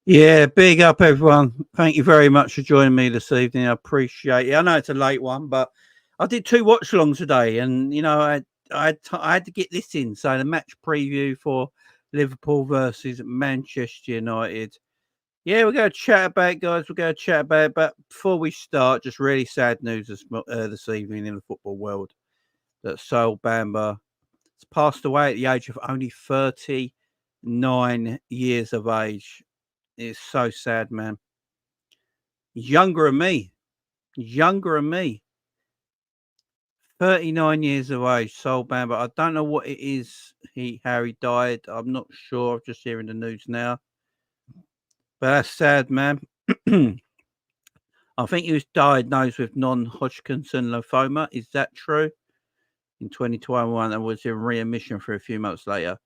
Yeah, big up everyone. Thank you very much for joining me this evening. I appreciate it. I know it's a late one, but I did 2 watch alongs today, and I had to get this in. So the match preview for Liverpool versus Manchester United. Yeah, we're going to chat about it, guys. We're going to chat about it. But before we start, just really sad news this evening in the football world that Sol Bamba has passed away at the age of only 39 years of age. It's so sad, man. He's younger than me. He's younger than me. 39 years of age, Sol Bamba. I don't know what it is, how he died. I'm not sure. I'm just hearing the news now. But that's sad, man. I think he was diagnosed with non-Hodgkin's lymphoma. Is that true? In 2021, and was in readmission for a few months later.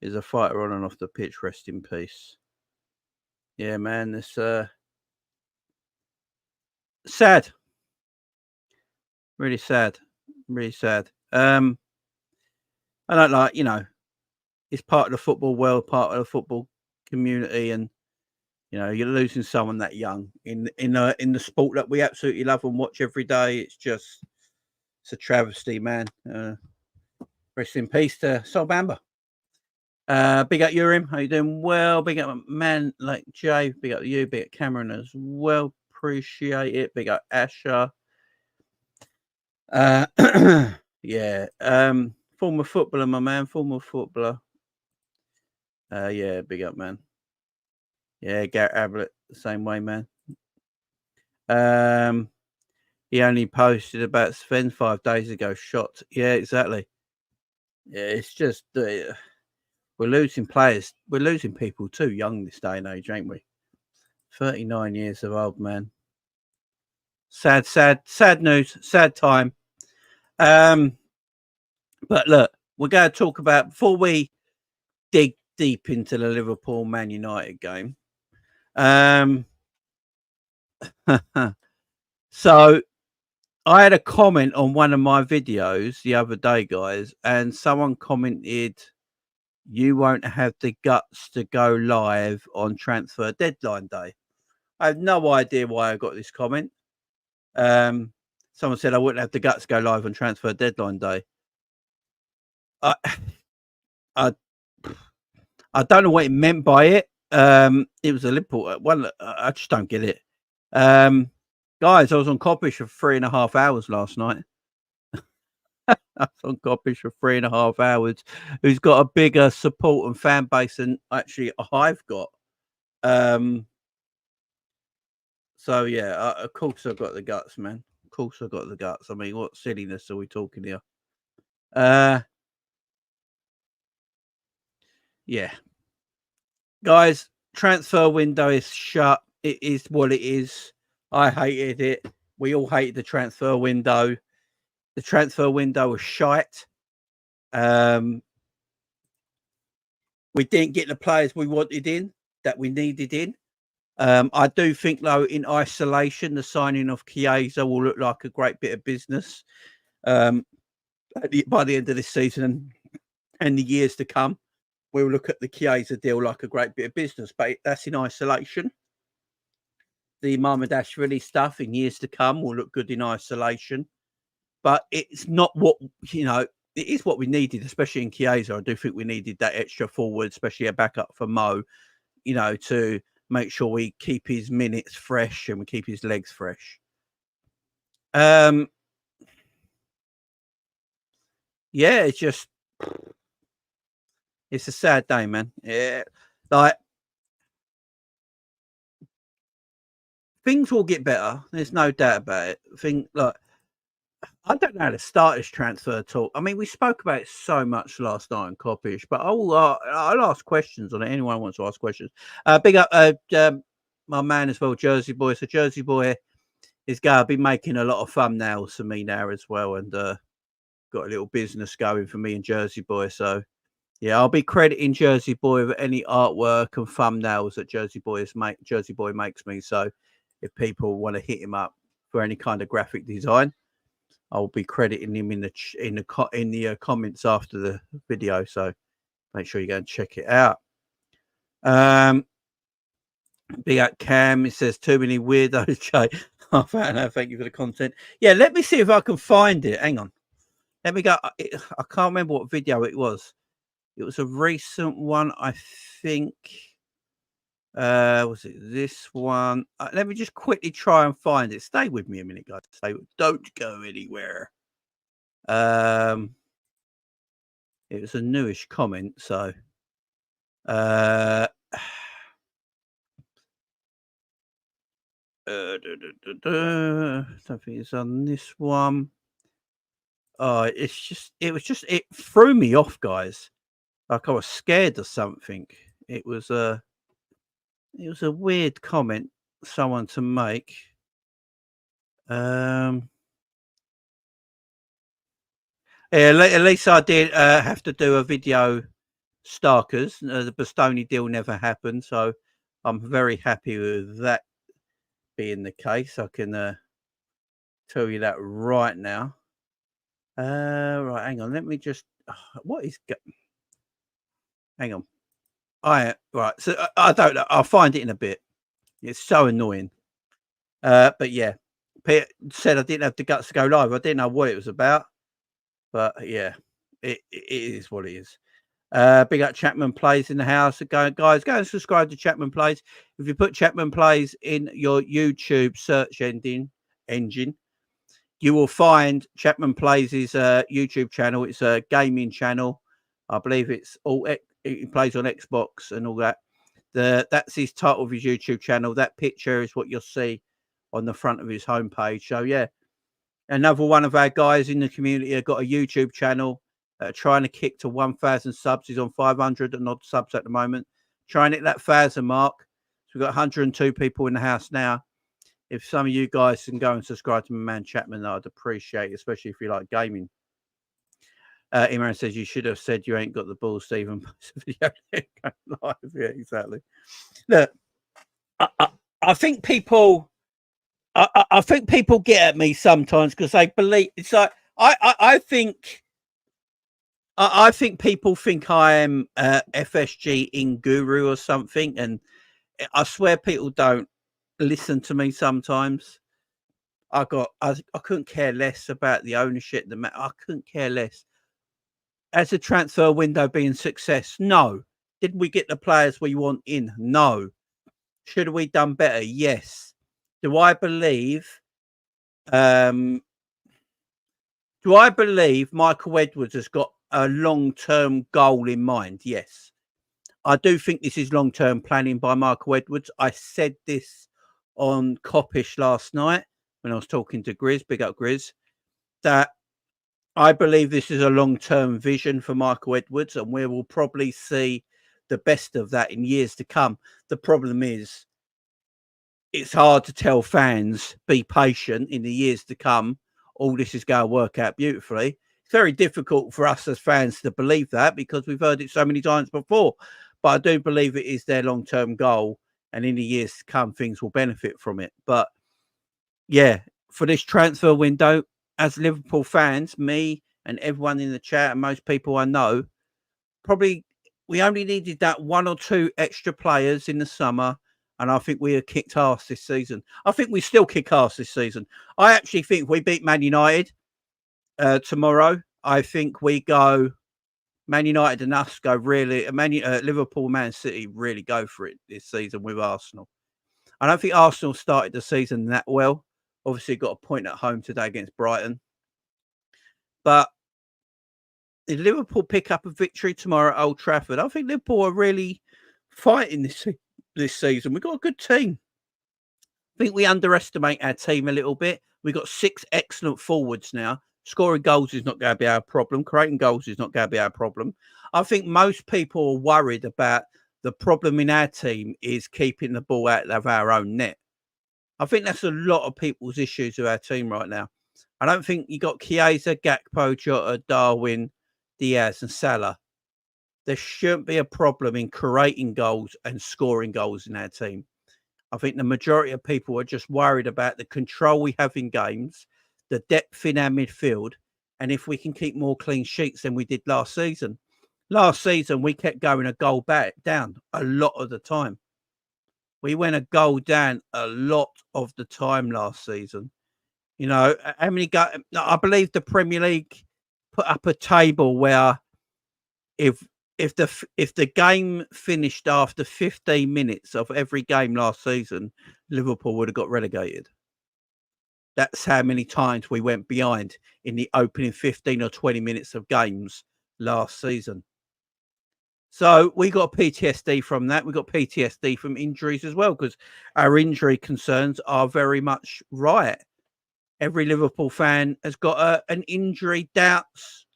Is a fighter on and off the pitch. Rest in peace. Yeah, man. It's sad. Really sad. Really sad. I don't like, it's part of the football world, part of the football community, and you're losing someone that young in the sport that we absolutely love and watch every day. It's a travesty, man. Rest in peace to Sol Bamba. Big up Urim, how you doing? Well, big up man like Jay, big up you, big up Cameron as well. Appreciate it. Big up Asher. Yeah. Former footballer, my man, former footballer. Yeah, big up, man. Yeah, Garrett Ablett, the same way, man. He only posted about Sven 5 days ago. Shot. Yeah, exactly. Yeah, it's just we're losing players. We're losing people too young this day and age, ain't we? 39 years of old, man. Sad news. Sad time. But look, we're going to talk about before we dig deep into the Liverpool Man United game. So I had a comment on one of my videos the other day, guys, and someone commented, "You won't have the guts to go live on transfer deadline day." I have no idea why I got this comment. Someone said I wouldn't have the guts to go live on transfer deadline day. I I don't know what it meant by it. It was a Liverpool one. I just don't get it. Guys, I was on Coppish for 3.5 hours last night. I was on Coppish for 3.5 hours. Who's got a bigger support and fan base than actually I've got. So yeah, of course I've got the guts, man. Of course I've got the guts. I mean, what silliness are we talking here? Yeah. Guys, transfer window is shut. It is what it is. I hated it. We all hated the transfer window. The transfer window was shite. We didn't get the players we wanted in, that we needed in. I do think, though, in isolation, the signing of Chiesa will look like a great bit of business by the end of this season and the years to come. We'll look at the Chiesa deal like a great bit of business, but that's in isolation. The Marmadashvili stuff in years to come will look good in isolation, but it's not what, it is what we needed, especially in Chiesa. I do think we needed that extra forward, especially a backup for Mo, to make sure we keep his minutes fresh and we keep his legs fresh. Yeah, it's just, it's a sad day, man. Yeah, like, things will get better. There's no doubt about it. I don't know how to start this transfer talk. I mean, we spoke about it so much last night in Coppish, but I'll ask questions on it. Anyone wants to ask questions. Big up my man as well, Jersey Boy. So Jersey Boy is going to be making a lot of thumbnails for me now as well, and got a little business going for me and Jersey Boy. So yeah, I'll be crediting Jersey Boy with any artwork and thumbnails that Jersey Boy makes me. So if people want to hit him up for any kind of graphic design, I'll be crediting him in the comments after the video. So make sure you go and check it out. Big up Cam. It says too many weirdos. Jay. Oh, thank you for the content. Yeah, let me see if I can find it. Hang on. Let me go. I can't remember what video it was. It was a recent one, I think. Was it this one? Let me just quickly try and find it. Stay with me a minute, guys. Don't go anywhere. It was a newish comment, so something is on this one. Oh, it threw me off, guys. Like I was scared of something. It was a weird comment someone to make. Yeah, at least I did have to do a video Starkers. The Bastoni deal never happened, so I'm very happy with that being the case. I can tell you that right now. Right, hang on. Let me just. What is? Hang on. Right. So I don't know. I'll find it in a bit. It's so annoying. But yeah, Peter said I didn't have the guts to go live. I didn't know what it was about, but yeah, it is what it is. Big up Chapman Plays in the house. Guys, go and subscribe to Chapman Plays. If you put Chapman Plays in your YouTube search engine, you will find Chapman Plays' YouTube channel. It's a gaming channel. I believe it's it plays on Xbox and all that. That's his title of his YouTube channel. That picture is what you'll see on the front of his homepage. So yeah, another one of our guys in the community have got a YouTube channel. Trying to kick to 1,000 subs. He's on 500 and odd subs at the moment. Trying to hit that 1,000 mark. So we've got 102 people in the house now. If some of you guys can go and subscribe to my man Chapman, I'd appreciate it, especially if you like gaming. Imran says you should have said you ain't got the balls, Stephen. Video live. Yeah, exactly. Look, I think people, I think people get at me sometimes because they believe it's like I think people think I am FSG in guru or something, and I swear people don't listen to me sometimes. I couldn't care less about the ownership. I couldn't care less. As a transfer window being success, no. Did we get the players we want in? No. Should have we done better? Yes. Do I believe? Do I believe Michael Edwards has got a long-term goal in mind? Yes. I do think this is long-term planning by Michael Edwards. I said this on Coppish last night when I was talking to Grizz, big up Grizz, that I believe this is a long-term vision for Michael Edwards, and we will probably see the best of that in years to come. The problem is it's hard to tell fans, be patient in the years to come. All this is going to work out beautifully. It's very difficult for us as fans to believe that because we've heard it so many times before. But I do believe it is their long-term goal, and in the years to come, things will benefit from it. But yeah, for this transfer window, as Liverpool fans, me and everyone in the chat and most people I know, probably we only needed that one or two extra players in the summer, and I think we have kicked ass this season. I think we still kick ass this season. I actually think we beat Man United tomorrow. I think we go Man United and us go really. Liverpool, Man City really go for it this season with Arsenal. I don't think Arsenal started the season that well. Obviously, got a point at home today against Brighton. But if Liverpool pick up a victory tomorrow at Old Trafford, I think Liverpool are really fighting this season. We've got a good team. I think we underestimate our team a little bit. We've got 6 excellent forwards now. Scoring goals is not going to be our problem. Creating goals is not going to be our problem. I think most people are worried about the problem in our team is keeping the ball out of our own net. I think that's a lot of people's issues with our team right now. I don't think you got Chiesa, Gakpo, Jota, Darwin, Diaz and Salah. There shouldn't be a problem in creating goals and scoring goals in our team. I think the majority of people are just worried about the control we have in games, the depth in our midfield, and if we can keep more clean sheets than we did last season. Last season, we kept going a goal back down a lot of the time. We went a goal down a lot of the time last season. You know, how many I believe the Premier League put up a table where if if the game finished after 15 minutes of every game last season, Liverpool would have got relegated. That's how many times we went behind in the opening 15 or 20 minutes of games last season. So we got PTSD from that. We got PTSD from injuries as well, because our injury concerns are very much right. Every Liverpool fan has got an injury doubts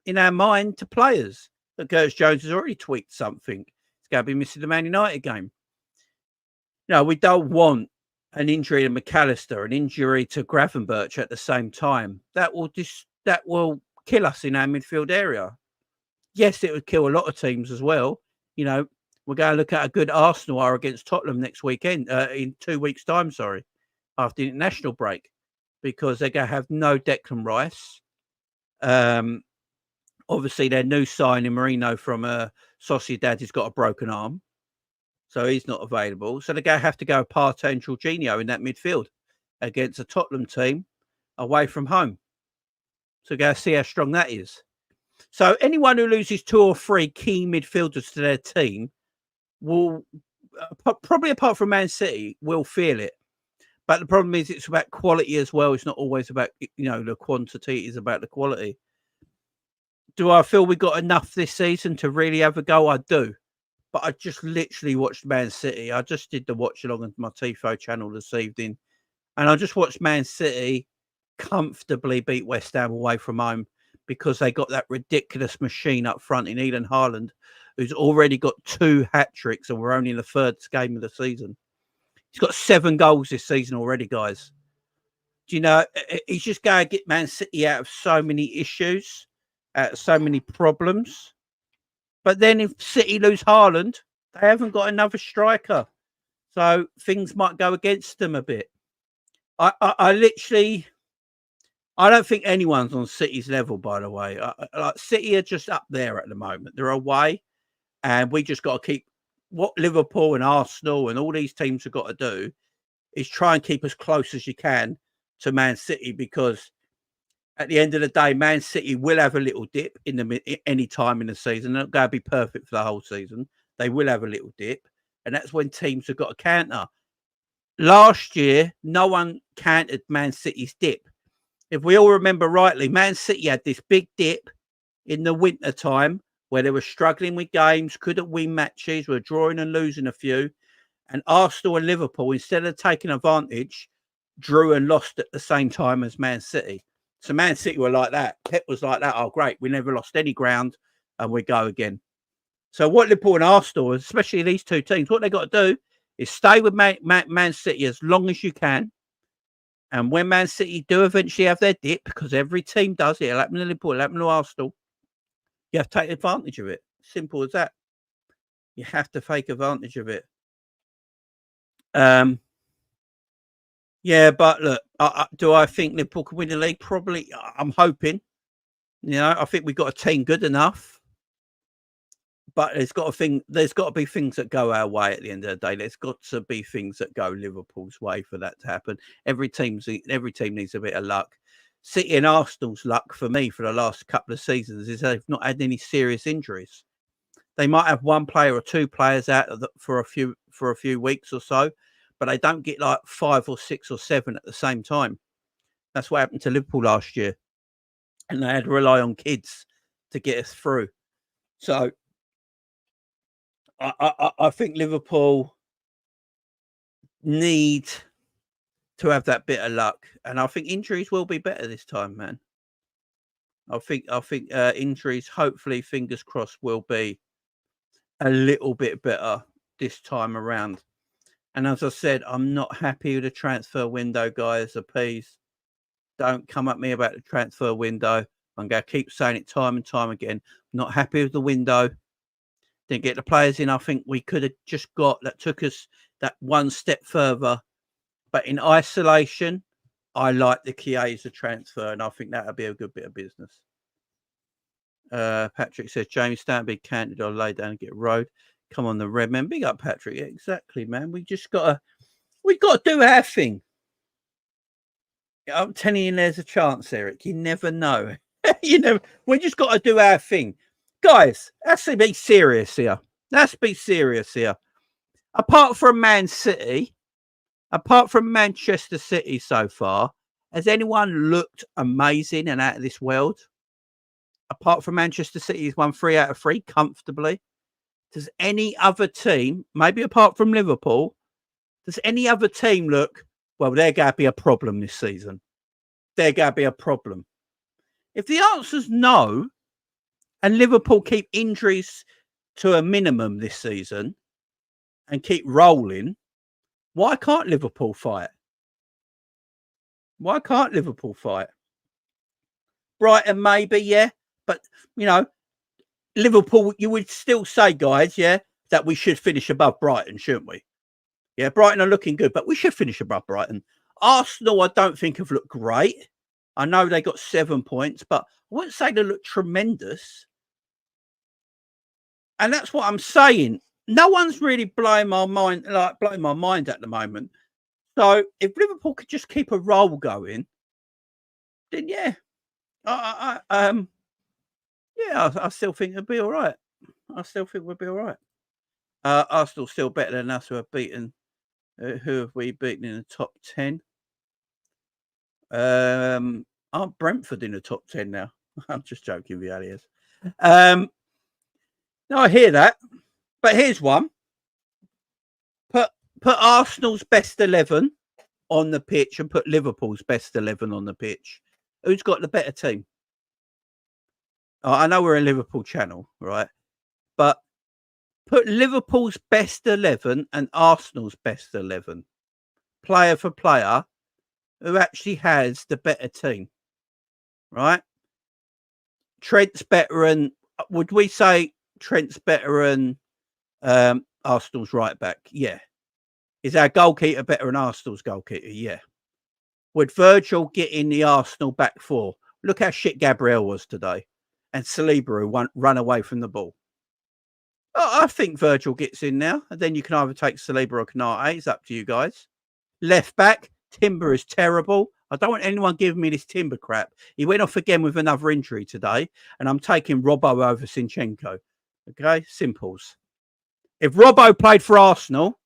in our mind to players. That Curtis Jones has already tweaked something. He's going to be missing the Man United game. No, we don't want an injury to McAllister, an injury to Gravenberch at the same time. That will kill us in our midfield area. Yes, it would kill a lot of teams as well. You know, we're going to look at a good Arsenal are against Tottenham next weekend, in 2 weeks' time, after the international break, because they're going to have no Declan Rice. Obviously, their new signing, Marino from Sociedad, has got a broken arm, so he's not available. So they're going to have to go Partey and Jorginho in that midfield against a Tottenham team away from home. So go see how strong that is. So anyone who loses 2 or 3 key midfielders to their team will, probably apart from Man City, will feel it. But the problem is it's about quality as well. It's not always about, the quantity. It's about the quality. Do I feel we got enough this season to really have a go? I do. But I just literally watched Man City. I just did the watch along on my TIFO channel this evening. And I just watched Man City comfortably beat West Ham away from home, because they got that ridiculous machine up front in Eden Haaland, who's already got 2 hat-tricks, and we're only in the 3rd game of the season. He's got 7 goals this season already, guys. Do you know, he's just going to get Man City out of so many issues, so many problems. But then if City lose Haaland, they haven't got another striker. So things might go against them a bit. I literally... I don't think anyone's on City's level, by the way. City are just up there at the moment. They're away, and we just got to keep what Liverpool and Arsenal and all these teams have got to do is try and keep as close as you can to Man City, because at the end of the day, Man City will have a little dip in any time in the season. They're not going to be perfect for the whole season. They will have a little dip, and that's when teams have got to counter. Last year, no one countered Man City's dip. If we all remember rightly, Man City had this big dip in the winter time where they were struggling with games, couldn't win matches, were drawing and losing a few. And Arsenal and Liverpool, instead of taking advantage, drew and lost at the same time as Man City. So Man City were like that. Pep was like that. Oh, great. We never lost any ground, and we go again. So what Liverpool and Arsenal, especially these 2 teams, what they got to do is stay with Man City as long as you can. And when Man City do eventually have their dip, because every team does it, it'll happen to Liverpool, it'll happen to Arsenal, you have to take advantage of it. Simple as that. You have to take advantage of it. Yeah, but look, do I think Liverpool can win the league? Probably. I'm hoping. I think we've got a team good enough. But there's got to be things that go our way at the end of the day. There's got to be things that go Liverpool's way for that to happen. Every team needs a bit of luck. City and Arsenal's luck for me for the last couple of seasons is they've not had any serious injuries. They might have 1 player or 2 players out for a few weeks or so, but they don't get like 5 or 6 or 7 at the same time. That's what happened to Liverpool last year, and they had to rely on kids to get us through. So I think Liverpool need to have that bit of luck, and I think injuries will be better this time, man. I think injuries, hopefully, fingers crossed, will be a little bit better this time around. And as I said, I'm not happy with the transfer window, guys. Please don't come at me about the transfer window. I'm going to keep saying it time and time again. I'm not happy with the window. Didn't get the players in I think we could have just got, that took us that 1 step further. But in isolation, I like the Chiesa transfer, and I think that'll be a good bit of business. Patrick says, Jamie, stand big counted or lay down and get road. Come on, the red man. Big up, Patrick. Yeah, exactly, man. We got to do our thing. I'm telling you, there's a chance, Eric. You never know. We just got to do our thing. Guys, let's be serious here. Let's be serious here. Apart from Man City, apart from Manchester City so far, has anyone looked amazing and out of this world? Apart from Manchester City, he's won 3 out of 3 comfortably. Does any other team, maybe apart from Liverpool, does any other team look, well, they're going to be a problem this season? They're going to be a problem. If the answer's no, and Liverpool keep injuries to a minimum this season and keep rolling, why can't Liverpool fight? Why can't Liverpool fight? Brighton, maybe, yeah. But, Liverpool, you would still say, guys, yeah, that we should finish above Brighton, shouldn't we? Yeah, Brighton are looking good, but we should finish above Brighton. Arsenal, I don't think have looked great. I know they got 7 points, but I wouldn't say they look tremendous. And that's what I'm saying. No one's really blowing my mind at the moment. So if Liverpool could just keep a roll going, then yeah, I still think it'll be all right. I still think we'll be all right. Arsenal still better than us, who have beaten. Who have we beaten in the top 10? Aren't Brentford in the top 10 now? I'm just joking, really is. No, I hear that, but here's one. Put Arsenal's best 11 on the pitch and put Liverpool's best 11 on the pitch. Who's got the better team? I know we're a Liverpool channel, right? But put Liverpool's best 11 and Arsenal's best 11, player for player, who actually has the better team, right? Trent's better than, would we say Trent's better than Arsenal's right back? Yeah. Is our goalkeeper better than Arsenal's goalkeeper? Yeah. Would Virgil get in the Arsenal back four? Look how shit Gabriel was today. And Saliba, who run away from the ball. I think Virgil gets in now. And then you can either take Saliba or Kanate. It's up to you guys. Left back, Timber is terrible. I don't want anyone giving me this Timber crap. He went off again with another injury today. And I'm taking Robbo over Zinchenko. Okay? Simples. If Robbo played for Arsenal,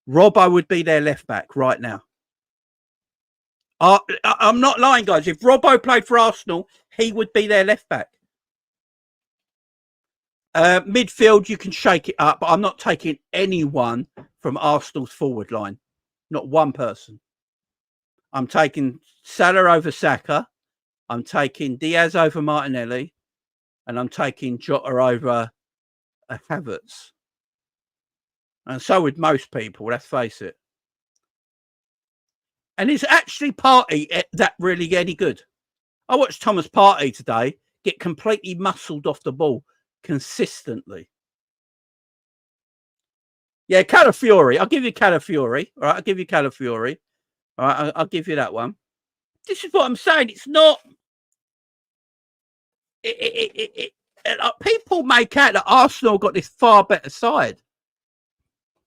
Robbo would be their left back right now. I'm not lying, guys. If Robbo played for Arsenal, he would be their left back. Midfield, you can shake it up, but I'm not taking anyone from Arsenal's forward line. Not one person. I'm taking Salah over Saka. I'm taking Diaz over Martinelli. And I'm taking Jota over Havertz. And so would most people, let's face it. And is actually Partey that really any good? I watched Thomas Partey today get completely muscled off the ball consistently. Yeah, Calafiori. I'll give you Calafiori. All right, I'll give you Calafiori. All right, I'll give you that one. This is what I'm saying. It's not... people make out that Arsenal got this far better side.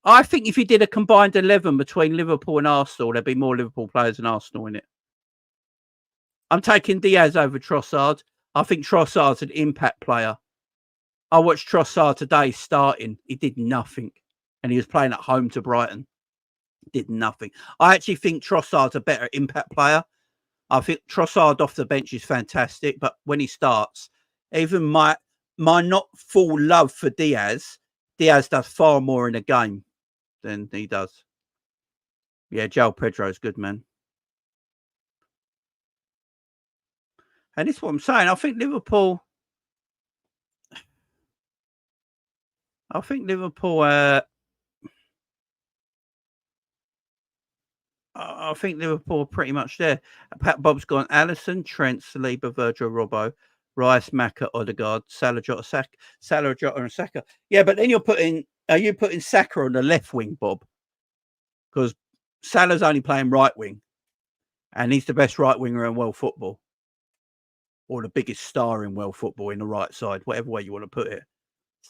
I think if you did a combined 11 between Liverpool and Arsenal, there'd be more Liverpool players than Arsenal in it. I'm taking Diaz over Trossard. I think Trossard's an impact player. I watched Trossard today starting. He did nothing. And he was playing at home to Brighton. Did nothing. I actually think Trossard's a better impact player. I think Trossard off the bench is fantastic. But when he starts, even my not full love for Diaz does far more in a game than he does. Yeah, Joel Pedro's good, man. And this is what I'm saying. I think Liverpool are pretty much there. Pat Bob's gone Alisson, Trent, Saliba, Virgil, Robbo, Rice, Maka, Odegaard, Salah, Jota, and Saka. Yeah, but then are you putting Saka on the left wing, Bob? Because Salah's only playing right wing, and he's the best right winger in world football. or the biggest star in world football in the right side, whatever way you want to put it.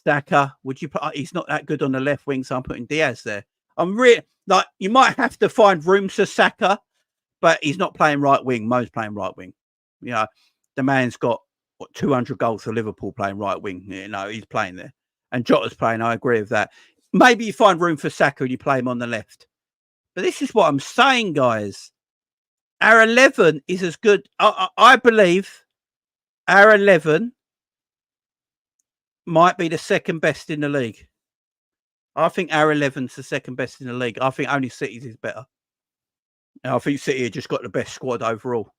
Saka, would you put? He's not that good on the left wing, so I'm putting Diaz there. I'm really like, you might have to find room for Saka, but he's not playing right wing. Mo's playing right wing. You know, the man's got 200 goals for Liverpool playing right wing. You know, he's playing there, and Jota's playing. I agree with that. Maybe you find room for Saka and you play him on the left. But this is what I'm saying, guys. Our 11 is as good. I believe our 11 might be the second best in the league. I think our 11's the second best in the league. I think only City's is better. And I think City have just got the best squad overall.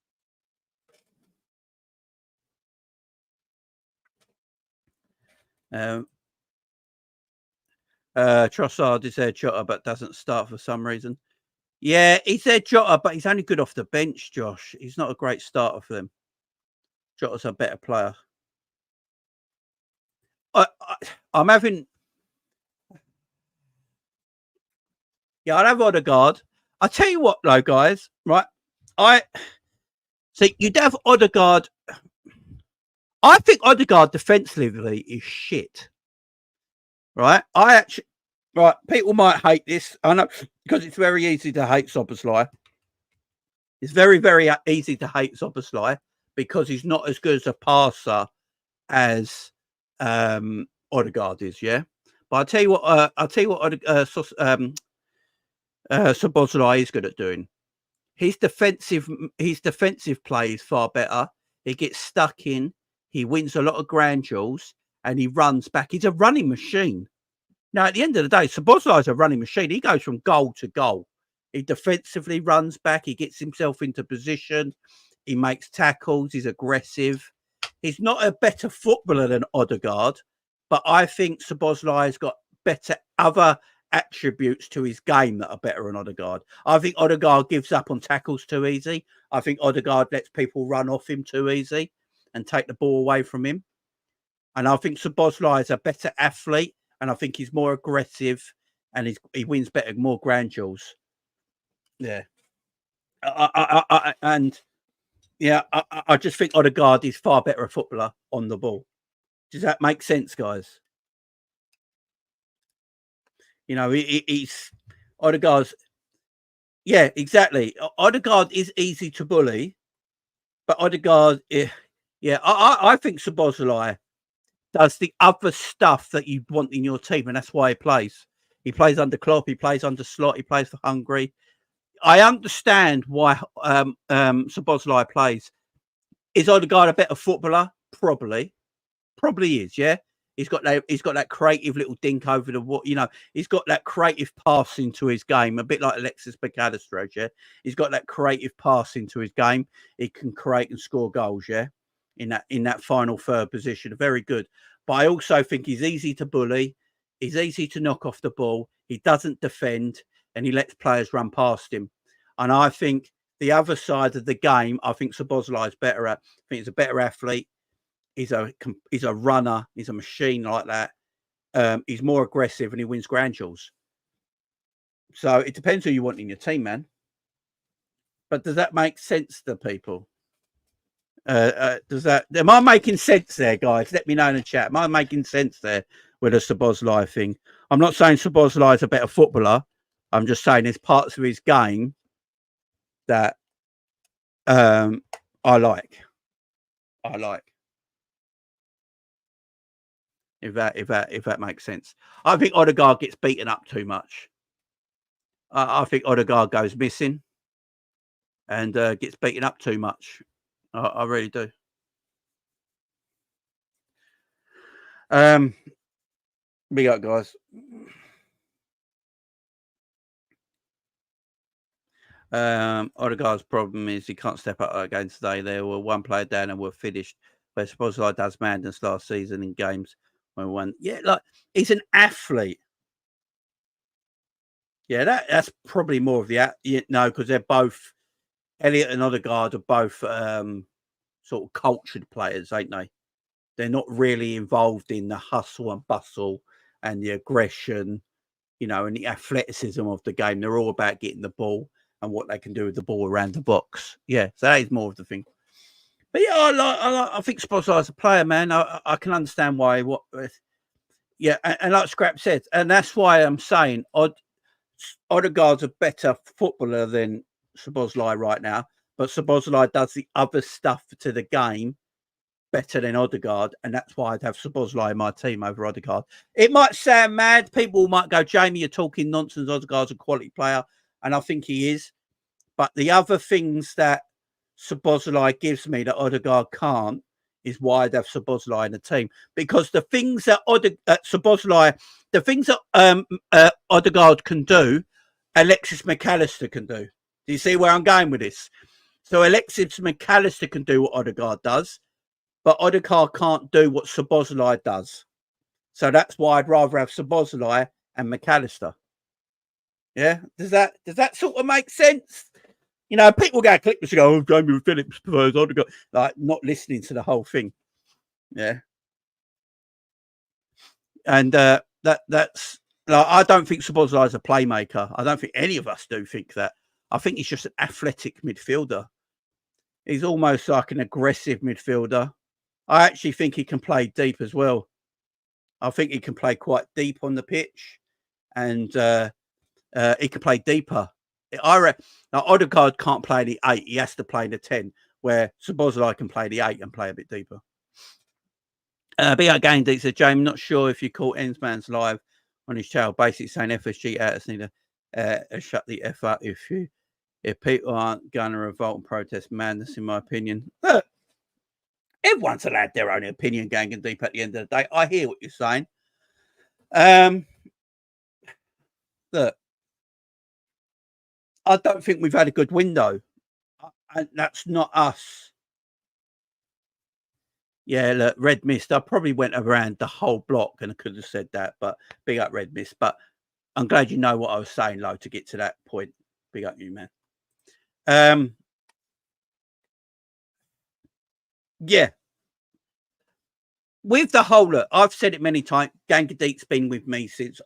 Trossard is their Jota, but doesn't start for some reason. Yeah, he's their Jota, but he's only good off the bench, Josh. He's not a great starter for them. Jota's a better player. I'm having... Yeah, I'd have Odegaard. I tell you what, though, guys, right? See, you'd have Odegaard. I think Odegaard defensively is shit. Right? Right, people might hate this. I know, because it's very easy to hate Szoboszlai. It's very, very easy to hate Szoboszlai because he's not as good as a passer as Odegaard is, yeah? But I'll tell you what Szoboszlai is good at doing. His defensive play is far better. He gets stuck in, he wins a lot of grand duels, and he runs back. He's a running machine. Now, at the end of the day, Szoboszlai is a running machine. He goes from goal to goal. He defensively runs back. He gets himself into position. He makes tackles. He's aggressive. He's not a better footballer than Odegaard, but I think Szoboszlai has got better other attributes to his game that are better than Odegaard. I think Odegaard gives up on tackles too easy. I think Odegaard lets people run off him too easy and take the ball away from him. And I think Szoboszlai is a better athlete, and I think he's more aggressive, and he wins better, more grand duels. Yeah. I just think Odegaard is far better a footballer on the ball. Does that make sense, guys? You know, he's Odegaard's. Yeah, exactly. Odegaard is easy to bully, but Odegaard, yeah, I think Szoboszlai does the other stuff that you want in your team, and that's why he plays. He plays under Klopp, he plays under Slot, he plays for Hungary. I understand why Szoboszlai plays. Is Odegaard a better footballer? Probably is. Yeah, he's got that creative little dink over the, you know, he's got that creative pass into his game, a bit like Alexis McAllister. Yeah, he's got that creative pass into his game. He can create and score goals. Yeah, in that final third position, very good. But I also think he's easy to bully. He's easy to knock off the ball. He doesn't defend, and he lets players run past him. And I think the other side of the game, I think Szoboszlai is better at. I think he's a better athlete. He's a runner. He's a machine like that. He's more aggressive, and he wins grand duels. So it depends who you want in your team, man. But does that make sense to people? Am I making sense there, guys? Let me know in the chat. Am I making sense there with a Szoboszlai thing? I'm not saying Szoboszlai is a better footballer. I'm just saying there's parts of his game that I like. If that makes sense. I think Odegaard gets beaten up too much. I think Odegaard goes missing and gets beaten up too much. I really do. Big up, guys. Odegaard's problem is he can't step up again today. There were one player down and we're finished. But Szoboszlai does madness last season in games when we won. Yeah, like he's an athlete. Yeah, that's probably more of the because they're both, Elliott and Odegaard are both sort of cultured players, ain't they? They're not really involved in the hustle and bustle and the aggression, you know, and the athleticism of the game. They're all about getting the ball and what they can do with the ball around the box. Yeah, so that is more of the thing. But yeah, I think Szoboszlai's a player, man. I can understand why. Yeah, and like Scrap said, and that's why I'm saying Odegaard's a better footballer than Szoboszlai right now. But Szoboszlai does the other stuff to the game better than Odegaard, and that's why I'd have Szoboszlai in my team over Odegaard. It might sound mad. People might go, Jamie, you're talking nonsense. Odegaard's a quality player, and I think he is. But the other things that Szoboszlai gives me that Odegaard can't is why I'd have Szoboszlai in the team. Because the things that Szoboszlai, the things that Odegaard can do, Alexis McAllister can do. Do you see where I'm going with this? So Alexis McAllister can do what Odegaard does, but Odegaard can't do what Szoboszlai does. So that's why I'd rather have Szoboszlai and McAllister. Yeah, does that sort of make sense? You know, people go click this and go, "Oh, Jamie Phillips prefers Odegaard," like not listening to the whole thing. Yeah, and that's like I don't think Szoboszlai is a playmaker. I don't think any of us do think that. I think he's just an athletic midfielder. He's almost like an aggressive midfielder. I actually think he can play deep as well. I think he can play quite deep on the pitch, and he can play deeper. Now Odegaard can't play the 8; he has to play the 10. Where Szoboszlai can play the 8 and play a bit deeper. Be again, Deep said, James, not sure if you caught Ensman's live on his channel, basically saying FSG artists need to shut the F up if people aren't going to revolt and protest. Madness, in my opinion. Look, everyone's allowed their own opinion, Gang and Deep, at the end of the day. I hear what you're saying. Look, I don't think we've had a good window. And that's not us. Yeah, look, Red Mist. I probably went around the whole block and I could have said that, but big up Red Mist. But I'm glad you know what I was saying, Lo, to get to that point. Big up you, man. Yeah. With the whole look, I've said it many times. Gangadeet's been with me since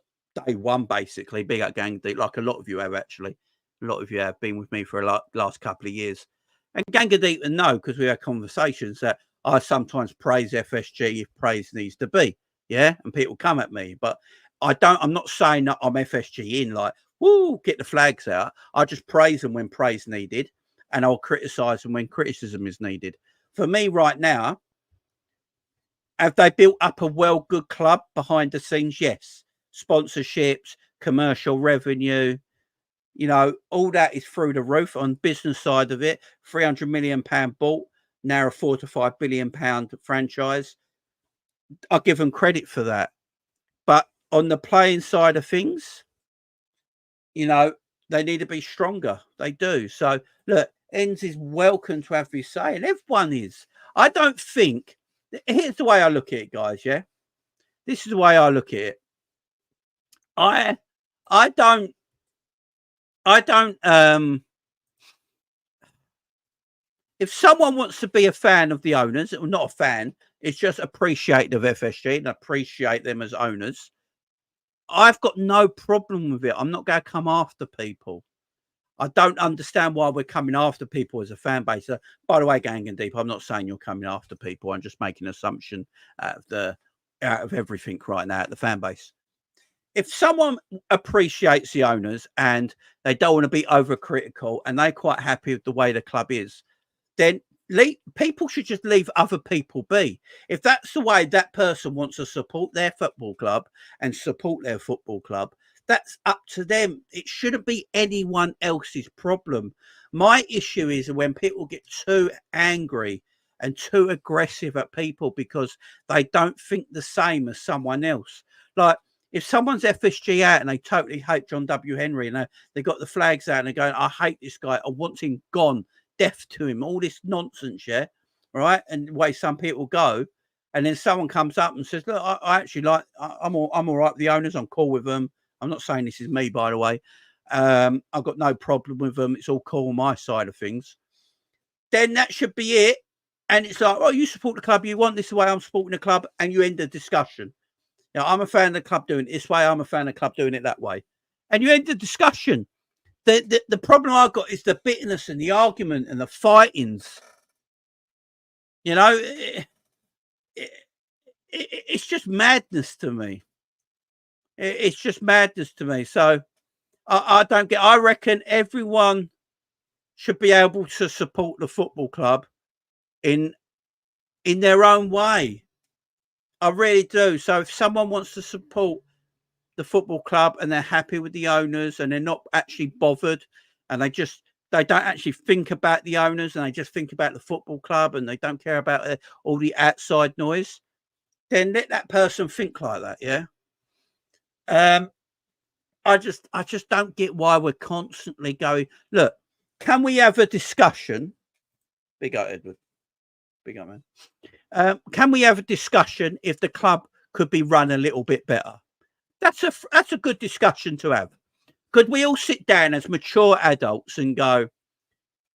day one, basically. Big up Gangadeet, like a lot of you have actually. A lot of you have been with me for a last couple of years. And Gangadeet will know, because we had conversations, that I sometimes praise FSG if praise needs to be. Yeah. And people come at me. But I'm not saying that I'm FSG in like, woo, get the flags out. I just praise them when praise needed. And I'll criticize them when criticism is needed. For me right now, have they built up a good club behind the scenes? Yes. Sponsorships, commercial revenue, you know, all that is through the roof on business side of it. £300 million bought, now a £4 to £5 billion franchise. I'll give them credit for that. But on the playing side of things, you know, they need to be stronger. They do. So look, Enz is welcome to have his say, and everyone is. I don't think. Here's the way I look at it, guys. Yeah, this is the way I look at it. I don't. If someone wants to be a fan of the owners, or not a fan, it's just appreciative of FSG and appreciate them as owners, I've got no problem with it. I'm not going to come after people. I don't understand why we're coming after people as a fan base. By the way, Gang and Deep, I'm not saying you're coming after people. I'm just making an assumption out of everything right now at the fan base. If someone appreciates the owners and they don't want to be overcritical and they're quite happy with the way the club is, then people should just leave other people be. If that's the way that person wants to support their football club and support their football club, that's up to them. It shouldn't be anyone else's problem. My issue is when people get too angry and too aggressive at people because they don't think the same as someone else. Like, if someone's FSG out and they totally hate John W. Henry and they got the flags out and they're going, I hate this guy, I want him gone, deaf to him, all this nonsense, yeah, right? And the way some people go, and then someone comes up and says, look, I actually like, I'm all right with the owners, I'm cool with them. I'm not saying this is me, by the way. I've got no problem with them. It's all cool on my side of things. Then that should be it. And it's like, oh, you support the club you want, this is the way I'm supporting the club, and you end the discussion. You know, I'm a fan of the club doing it this way, I'm a fan of the club doing it that way. And you end the discussion. The problem I've got is the bitterness and the argument and the fightings. You know, it's just madness to me. It's just madness to me. So I don't get. I reckon everyone should be able to support the football club in their own way. I really do. So if someone wants to support the football club and they're happy with the owners and they're not actually bothered and they don't actually think about the owners and they just think about the football club and they don't care about all the outside noise, then let that person think like that. Yeah. Um, I just don't get why we're constantly going. Look, can we have a discussion? Big up, Edward. Big up, man. Can we have a discussion if the club could be run a little bit better? That's a good discussion to have. Could we all sit down as mature adults and go,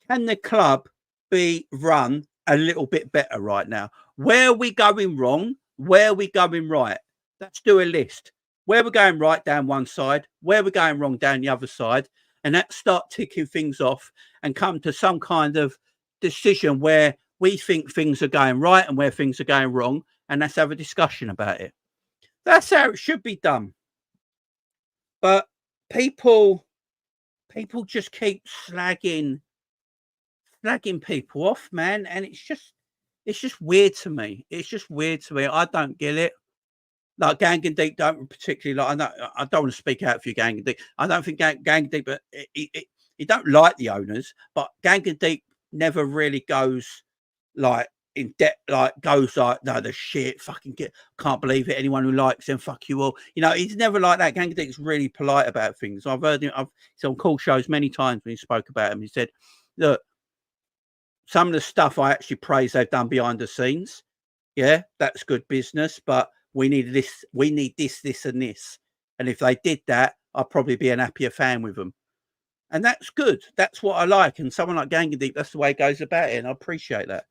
can the club be run a little bit better right now? Where are we going wrong? Where are we going right? Let's do a list. Where we're going right down one side, where we're going wrong down the other side, and let's start ticking things off and come to some kind of decision where we think things are going right and where things are going wrong, and let's have a discussion about it. That's how it should be done. But people just keep slagging people off, man, and it's just weird to me. It's just weird to me. I don't get it. Like Gang and Deep don't particularly like. I don't want to speak out for you, Gang and Deep. I don't think Gang and Deep, but he don't like the owners. But Gang and Deep never really goes like in depth. Like goes like, no, the shit, fucking can't believe it. Anyone who likes him, fuck you all. You know, he's never like that. Gang and Deep's really polite about things. I've heard him. He's on call shows many times when he spoke about him. He said, look, some of the stuff I actually praise they've done behind the scenes. Yeah, that's good business, but we need this, this, and this. And if they did that, I'd probably be an happier fan with them. And that's good. That's what I like. And someone like Gang Deep, that's the way it goes about it. And I appreciate that.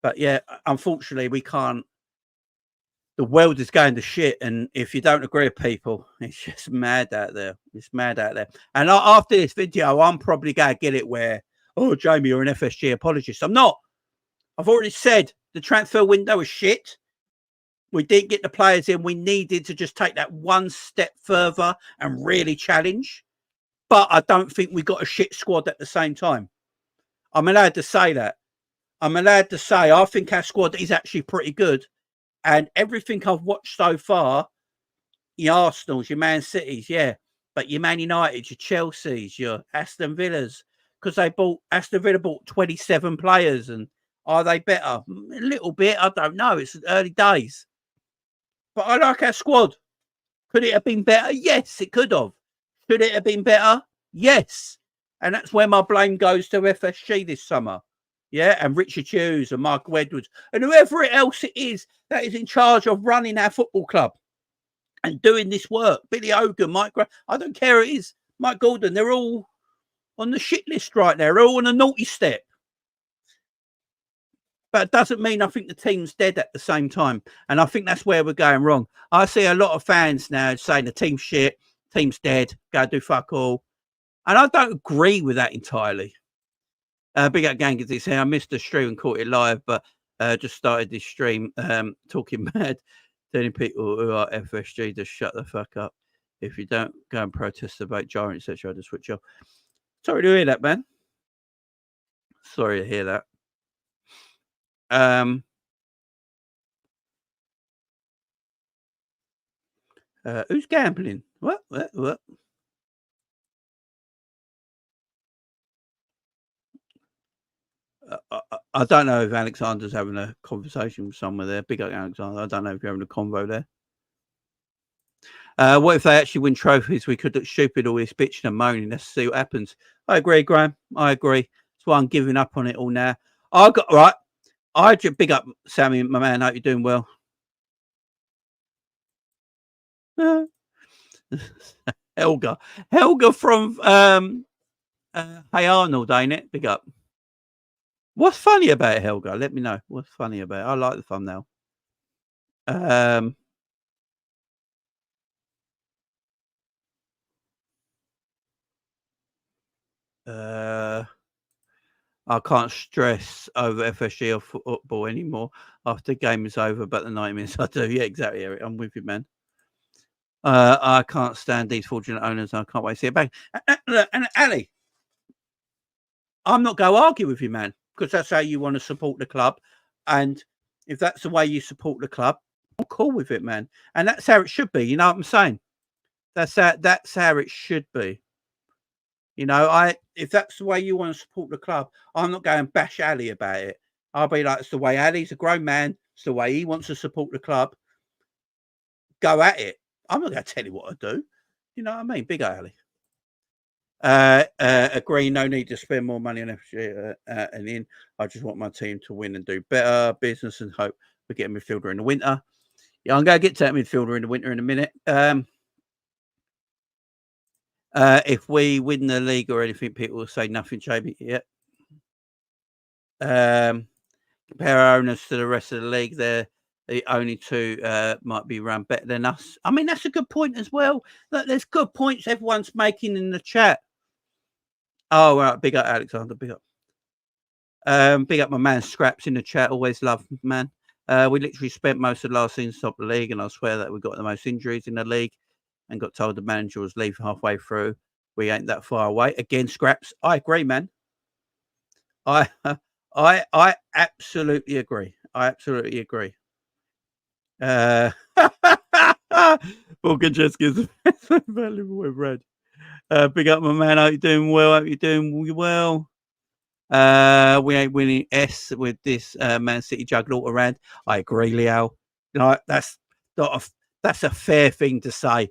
But yeah, unfortunately, we can't. The world is going to shit. And if you don't agree with people, it's just mad out there. It's mad out there. And after this video, I'm probably going to get it where, oh, Jamie, you're an FSG apologist. I'm not. I've already said the transfer window is shit. We didn't get the players in. We needed to just take that one step further and really challenge. But I don't think we got a shit squad at the same time. I'm allowed to say that. I'm allowed to say I think our squad is actually pretty good. And everything I've watched so far, your Arsenals, your Man Cities, yeah. But your Man United, your Chelseas, your Aston Villas, because Aston Villa bought 27 players. And are they better? A little bit. I don't know. It's early days. But I like our squad. Could it have been better? Yes, it could have. Should it have been better? Yes. And that's where my blame goes to FSG this summer. Yeah, and Richard Hughes and Michael Edwards and whoever else it is that is in charge of running our football club and doing this work. Billy Hogan, Mike, I don't care who it is, Mike Gordon, they're all on the shit list right now. They're all on a naughty step. But it doesn't mean I think the team's dead at the same time. And I think that's where we're going wrong. I see a lot of fans now saying the team's shit, team's dead, go do fuck all. And I don't agree with that entirely. Big up Gang is here. I missed the stream and caught it live, but just started this stream talking mad, telling people who are FSG to shut the fuck up. If you don't go and protest about jarring, etc., I'll just switch off. Sorry to hear that, man. Sorry to hear that. Who's gambling? What? I don't know if Alexander's having a conversation with someone there. Big up Alexander. I don't know if you're having a convo there. What if they actually win trophies? We could look stupid all this bitching and moaning. Let's see what happens. I agree, Graham. I agree. That's why I'm giving up on it all now. I just big up Sammy, my man. Hope you're doing well. Helga from Hey Arnold, ain't it? Big up. What's funny about it, Helga? Let me know. What's funny about it? I like the thumbnail. I can't stress over FSG or football anymore after the game is over, but the 90 minutes I do. Yeah, exactly, Eric. I'm with you, man. I can't stand these fortunate owners. I can't wait to see it back. And Ali, I'm not going to argue with you, man, because that's how you want to support the club. And if that's the way you support the club, I'm cool with it, man. And that's how it should be. You know what I'm saying? That's how it should be. You know, if that's the way you want to support the club, I'm not going to bash Ali about it. I'll be like, it's the way Ali's a grown man. It's the way he wants to support the club. Go at it. I'm not going to tell you what to do. You know what I mean? Big Ali. Agree. No need to spend more money on FG and in. I just want my team to win and do better business and hope we get a midfielder in the winter. Yeah, I'm going to get to that midfielder in the winter in a minute. If we win the league or anything, people will say nothing, Jamie. Yeah. Compare our owners to the rest of the league. They're the only two might be run better than us. I mean, that's a good point as well. Look, there's good points everyone's making in the chat. Oh, right. Big up, Alexander. Big up. Big up my man Scraps in the chat. Always love, man. We literally spent most of the last season to top the league, and I swear that we got the most injuries in the league and got told the manager was leaving halfway through. We ain't that far away. Again, Scraps. I agree, man. I absolutely agree. I absolutely agree. Morgan just gives valuable with red. Big up my man. Hope you're doing well. Hope you're doing well. We ain't winning S with this Man City juggernaut around. I agree, Leo. You know, that's a fair thing to say.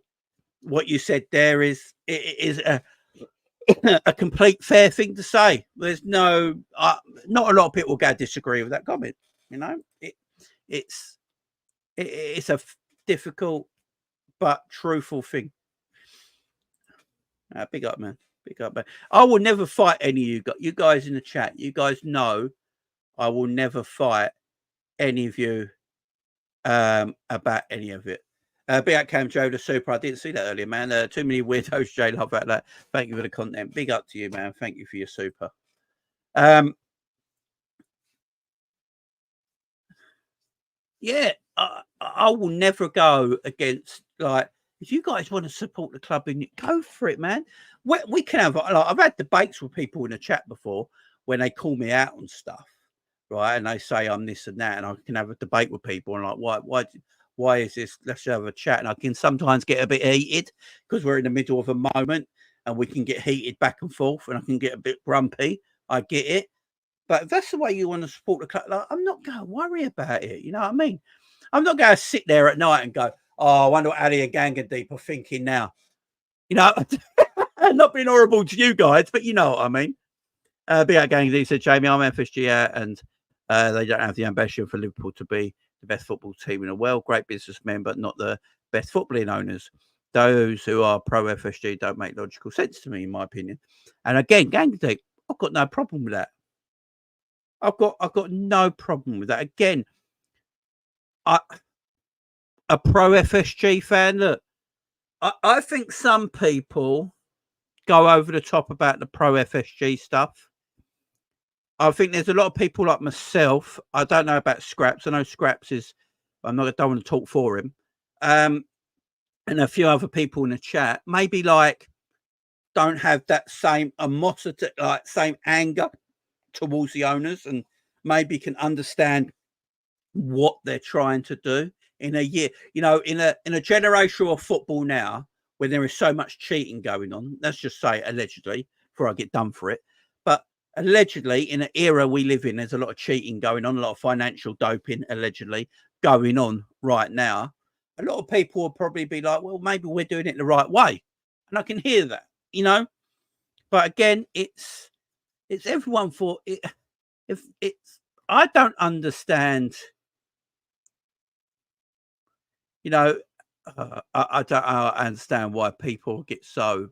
What you said there is a complete fair thing to say. There's no, not a lot of people going to disagree with that comment. You know, it's a difficult but truthful thing. Big up, man. Big up, man. I will never fight any of you guys in the chat. You guys know I will never fight any of you about any of it. Big up Cam Joe the Super. I didn't see that earlier, man. Too many weirdos, Jay. Love about that. Thank you for the content. Big up to you, man. Thank you for your super. Yeah, I will never go against, like, if you guys want to support the club, and go for it, man. We can have, like, I've had debates with people in the chat before when they call me out on stuff, right? And they say I'm this and that, and I can have a debate with people and like, why is this? Let's have a chat. And I can sometimes get a bit heated because we're in the middle of a moment and we can get heated back and forth, and I can get a bit grumpy. I get it. But if that's the way you want to support the club, like, I'm not going to worry about it. You know what I mean? I'm not going to sit there at night and go, oh, I wonder what Ali and Gangadeep are thinking now. You know, not being horrible to you guys, but you know what I mean. Big out Gangadeep said, Jamie, I'm FSG out, and they don't have the ambition for Liverpool to be the best football team in the world. Great businessmen, but not the best footballing owners. Those who are pro FSG don't make logical sense to me, in my opinion. And again, Gangadeep, I've got no problem with that. I've got no problem with that. Again, a pro FSG fan, look, I think some people go over the top about the pro FSG stuff. I think there's a lot of people like myself. I don't know about Scraps. I know Scraps is, I don't want to talk for him. And a few other people in the chat, maybe like don't have that same animosity, like same anger towards the owners, and maybe can understand what they're trying to do in a year. You know, in a generation of football now, where there is so much cheating going on, let's just say allegedly, before I get done for it, but allegedly in an era we live in, there's a lot of cheating going on, a lot of financial doping allegedly going on right now. A lot of people will probably be like, well, maybe we're doing it the right way. And I can hear that, you know. But again, it's everyone for it. If it's, I don't understand, you know, I don't understand why people get so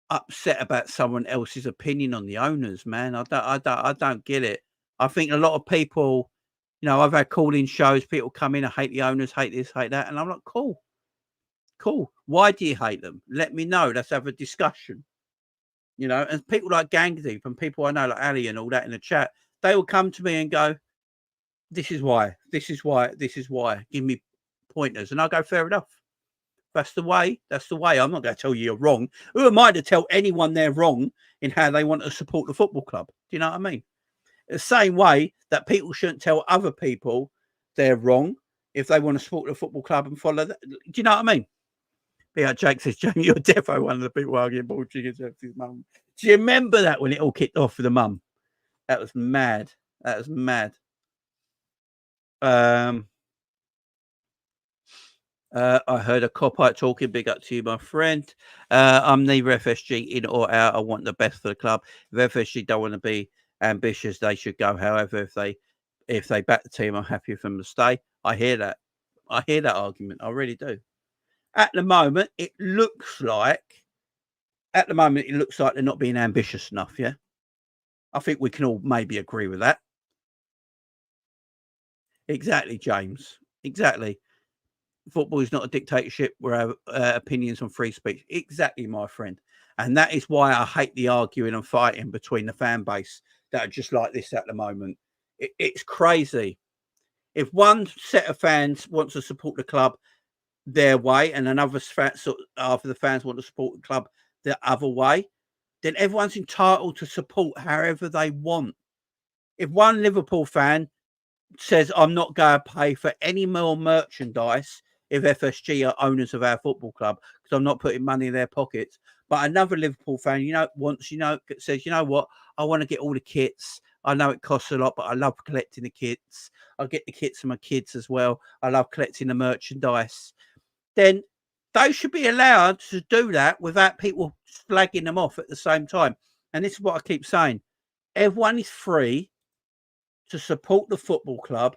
upset about someone else's opinion on the owners, man. I don't get it. I think a lot of people, you know, I've had call-in shows, people come in and hate the owners, hate this, hate that, and I'm like, cool. Why do you hate them? Let me know. Let's have a discussion. you know, and people like Gangdeep and people I know like Ali and all that in the chat, they will come to me and go, this is why, this is why, this is why. Give me pointers. And I go, fair enough. That's the way. That's the way. I'm not going to tell you you're wrong. Who am I to tell anyone they're wrong in how they want to support the football club? Do you know what I mean? The same way that people shouldn't tell other people they're wrong if they want to support the football club and follow that. Do you know what I mean? Yeah, Jake says, Jamie, you're defo one of the people arguing Portuguese with his mum. Do you remember that when it all kicked off with the mum? That was mad. That was mad. I heard a cop-out talking. Big up to you, my friend. I'm neither FSG in or out. I want the best for the club. If FSG don't want to be ambitious, they should go. However, if they back the team, I'm happy for them to stay. I hear that. I hear that argument. I really do. At the moment, it looks like they're not being ambitious enough. Yeah, I think we can all maybe agree with that. Exactly, James. Exactly. Football is not a dictatorship where opinions on free speech. Exactly, my friend. And that is why I hate the arguing and fighting between the fan base that are just like this at the moment. It's crazy. If one set of fans wants to support the club their way and another after the fans want to support the club the other way, then everyone's entitled to support however they want. If one Liverpool fan says, I'm not going to pay for any more merchandise if FSG are owners of our football club because I'm not putting money in their pockets. But another Liverpool fan, says, you know what? I want to get all the kits. I know it costs a lot, but I love collecting the kits. I get the kits for my kids as well. I love collecting the merchandise. Then they should be allowed to do that without people slagging them off at the same time. And this is what I keep saying. Everyone is free to support the football club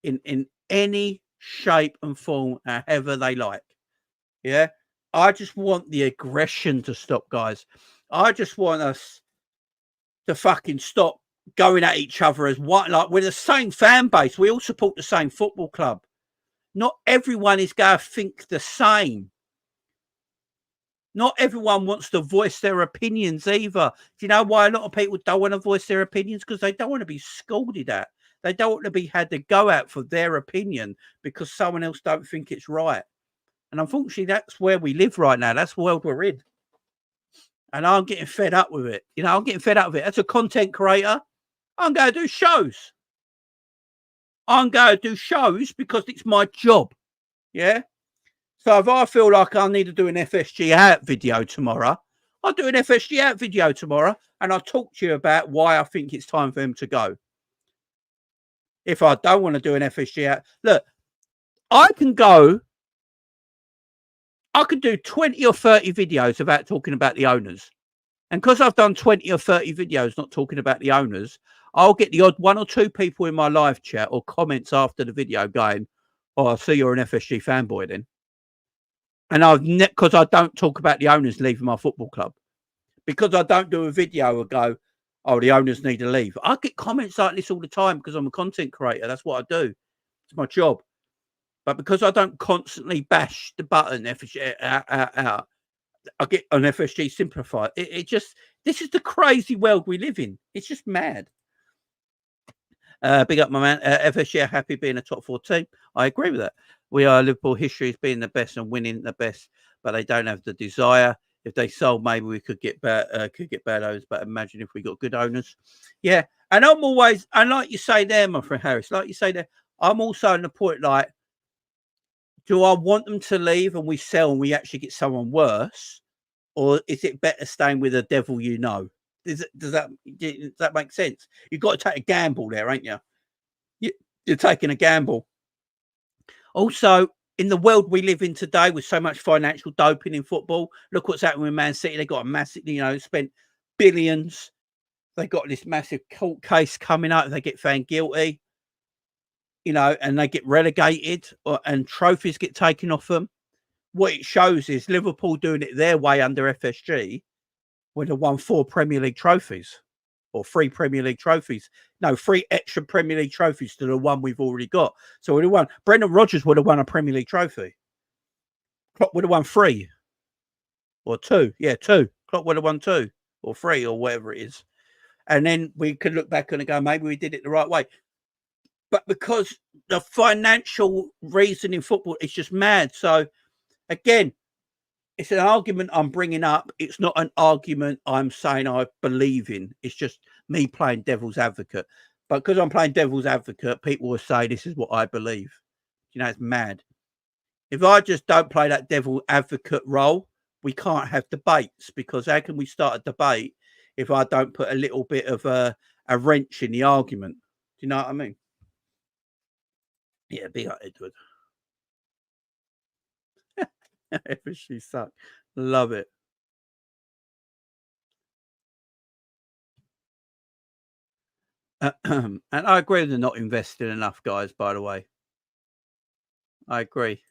in any shape and form, however they like. Yeah. I just want the aggression to stop, guys. I just want us to fucking stop going at each other as what, like we're the same fan base. We all support the same football club. Not everyone is going to think the same. Not everyone wants to voice their opinions either. Do you know why a lot of people don't want to voice their opinions? Because they don't want to be scolded at. They don't want to be had to go out for their opinion because someone else don't think it's right. And unfortunately, that's where we live right now. That's the world we're in. And I'm getting fed up with it. You know, I'm getting fed up with it. As a content creator, I'm going to do shows. I'm going to do shows because it's my job. Yeah? So if I feel like I need to do an FSG out video tomorrow, I'll do an FSG out video tomorrow and I'll talk to you about why I think it's time for him to go. If I don't want to do an FSG out, look, I could do 20 or 30 videos about talking about the owners. And because I've done 20 or 30 videos not talking about the owners, I'll get the odd one or two people in my live chat or comments after the video going, oh, I see you're an FSG fanboy then. And because I don't talk about the owners leaving my football club, because I don't do a video and go, oh, the owners need to leave. I get comments like this all the time because I'm a content creator. That's what I do. It's my job. But because I don't constantly bash the button FSG out, I get an FSG simplified. This is the crazy world we live in. It's just mad. Big up, my man. FSG are happy being a top 4 team. I agree with that. We are Liverpool history as being the best and winning the best, but they don't have the desire. If they sold, maybe we could get bad owners. But imagine if we got good owners. Yeah, and and like you say there, my friend Harris, like you say there, I'm also on the point like, do I want them to leave and we sell and we actually get someone worse, or is it better staying with the devil you know? Does that make sense? You've got to take a gamble there, ain't you? You're taking a gamble. Also, in the world we live in today with so much financial doping in football, look what's happening with Man City. They got a massive, spent billions. They got this massive court case coming up. They get found guilty, and they get relegated and trophies get taken off them. What it shows is Liverpool doing it their way under FSG when they won 4 Premier League trophies or 3 Premier League trophies. No, 3 extra Premier League trophies to the one we've already got. So we'd have won. Brendan Rodgers would have won a Premier League trophy. Klopp would have won 3 or 2. Yeah, 2. Klopp would have won 2 or 3 or whatever it is. And then we could look back and go, maybe we did it the right way. But because the financial reason in football is just mad. So again, it's an argument I'm bringing up. It's not an argument I'm saying I believe in. It's just me playing devil's advocate. But because I'm playing devil's advocate, people will say this is what I believe. You know, it's mad. If I just don't play that devil advocate role, we can't have debates, because how can we start a debate if I don't put a little bit of a wrench in the argument? Do you know what I mean? Yeah, big up Edward. She sucked. Love it. And I agree with not investing enough, guys, by the way. I agree.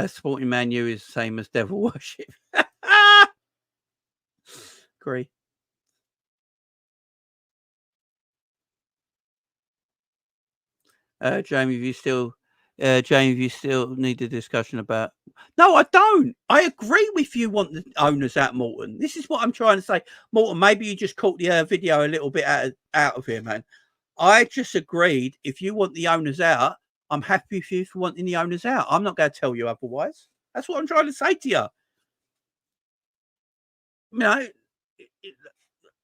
Sporting Man U is the same as devil worship. Agree. Jamie, if you still need a discussion about... No, I don't. I agree with you want the owners out, Morton. This is what I'm trying to say. Morton, maybe you just caught the video a little bit out of here, man. I just agreed, if you want the owners out, I'm happy with you for wanting the owners out. I'm not going to tell you otherwise. That's what I'm trying to say to you. You know,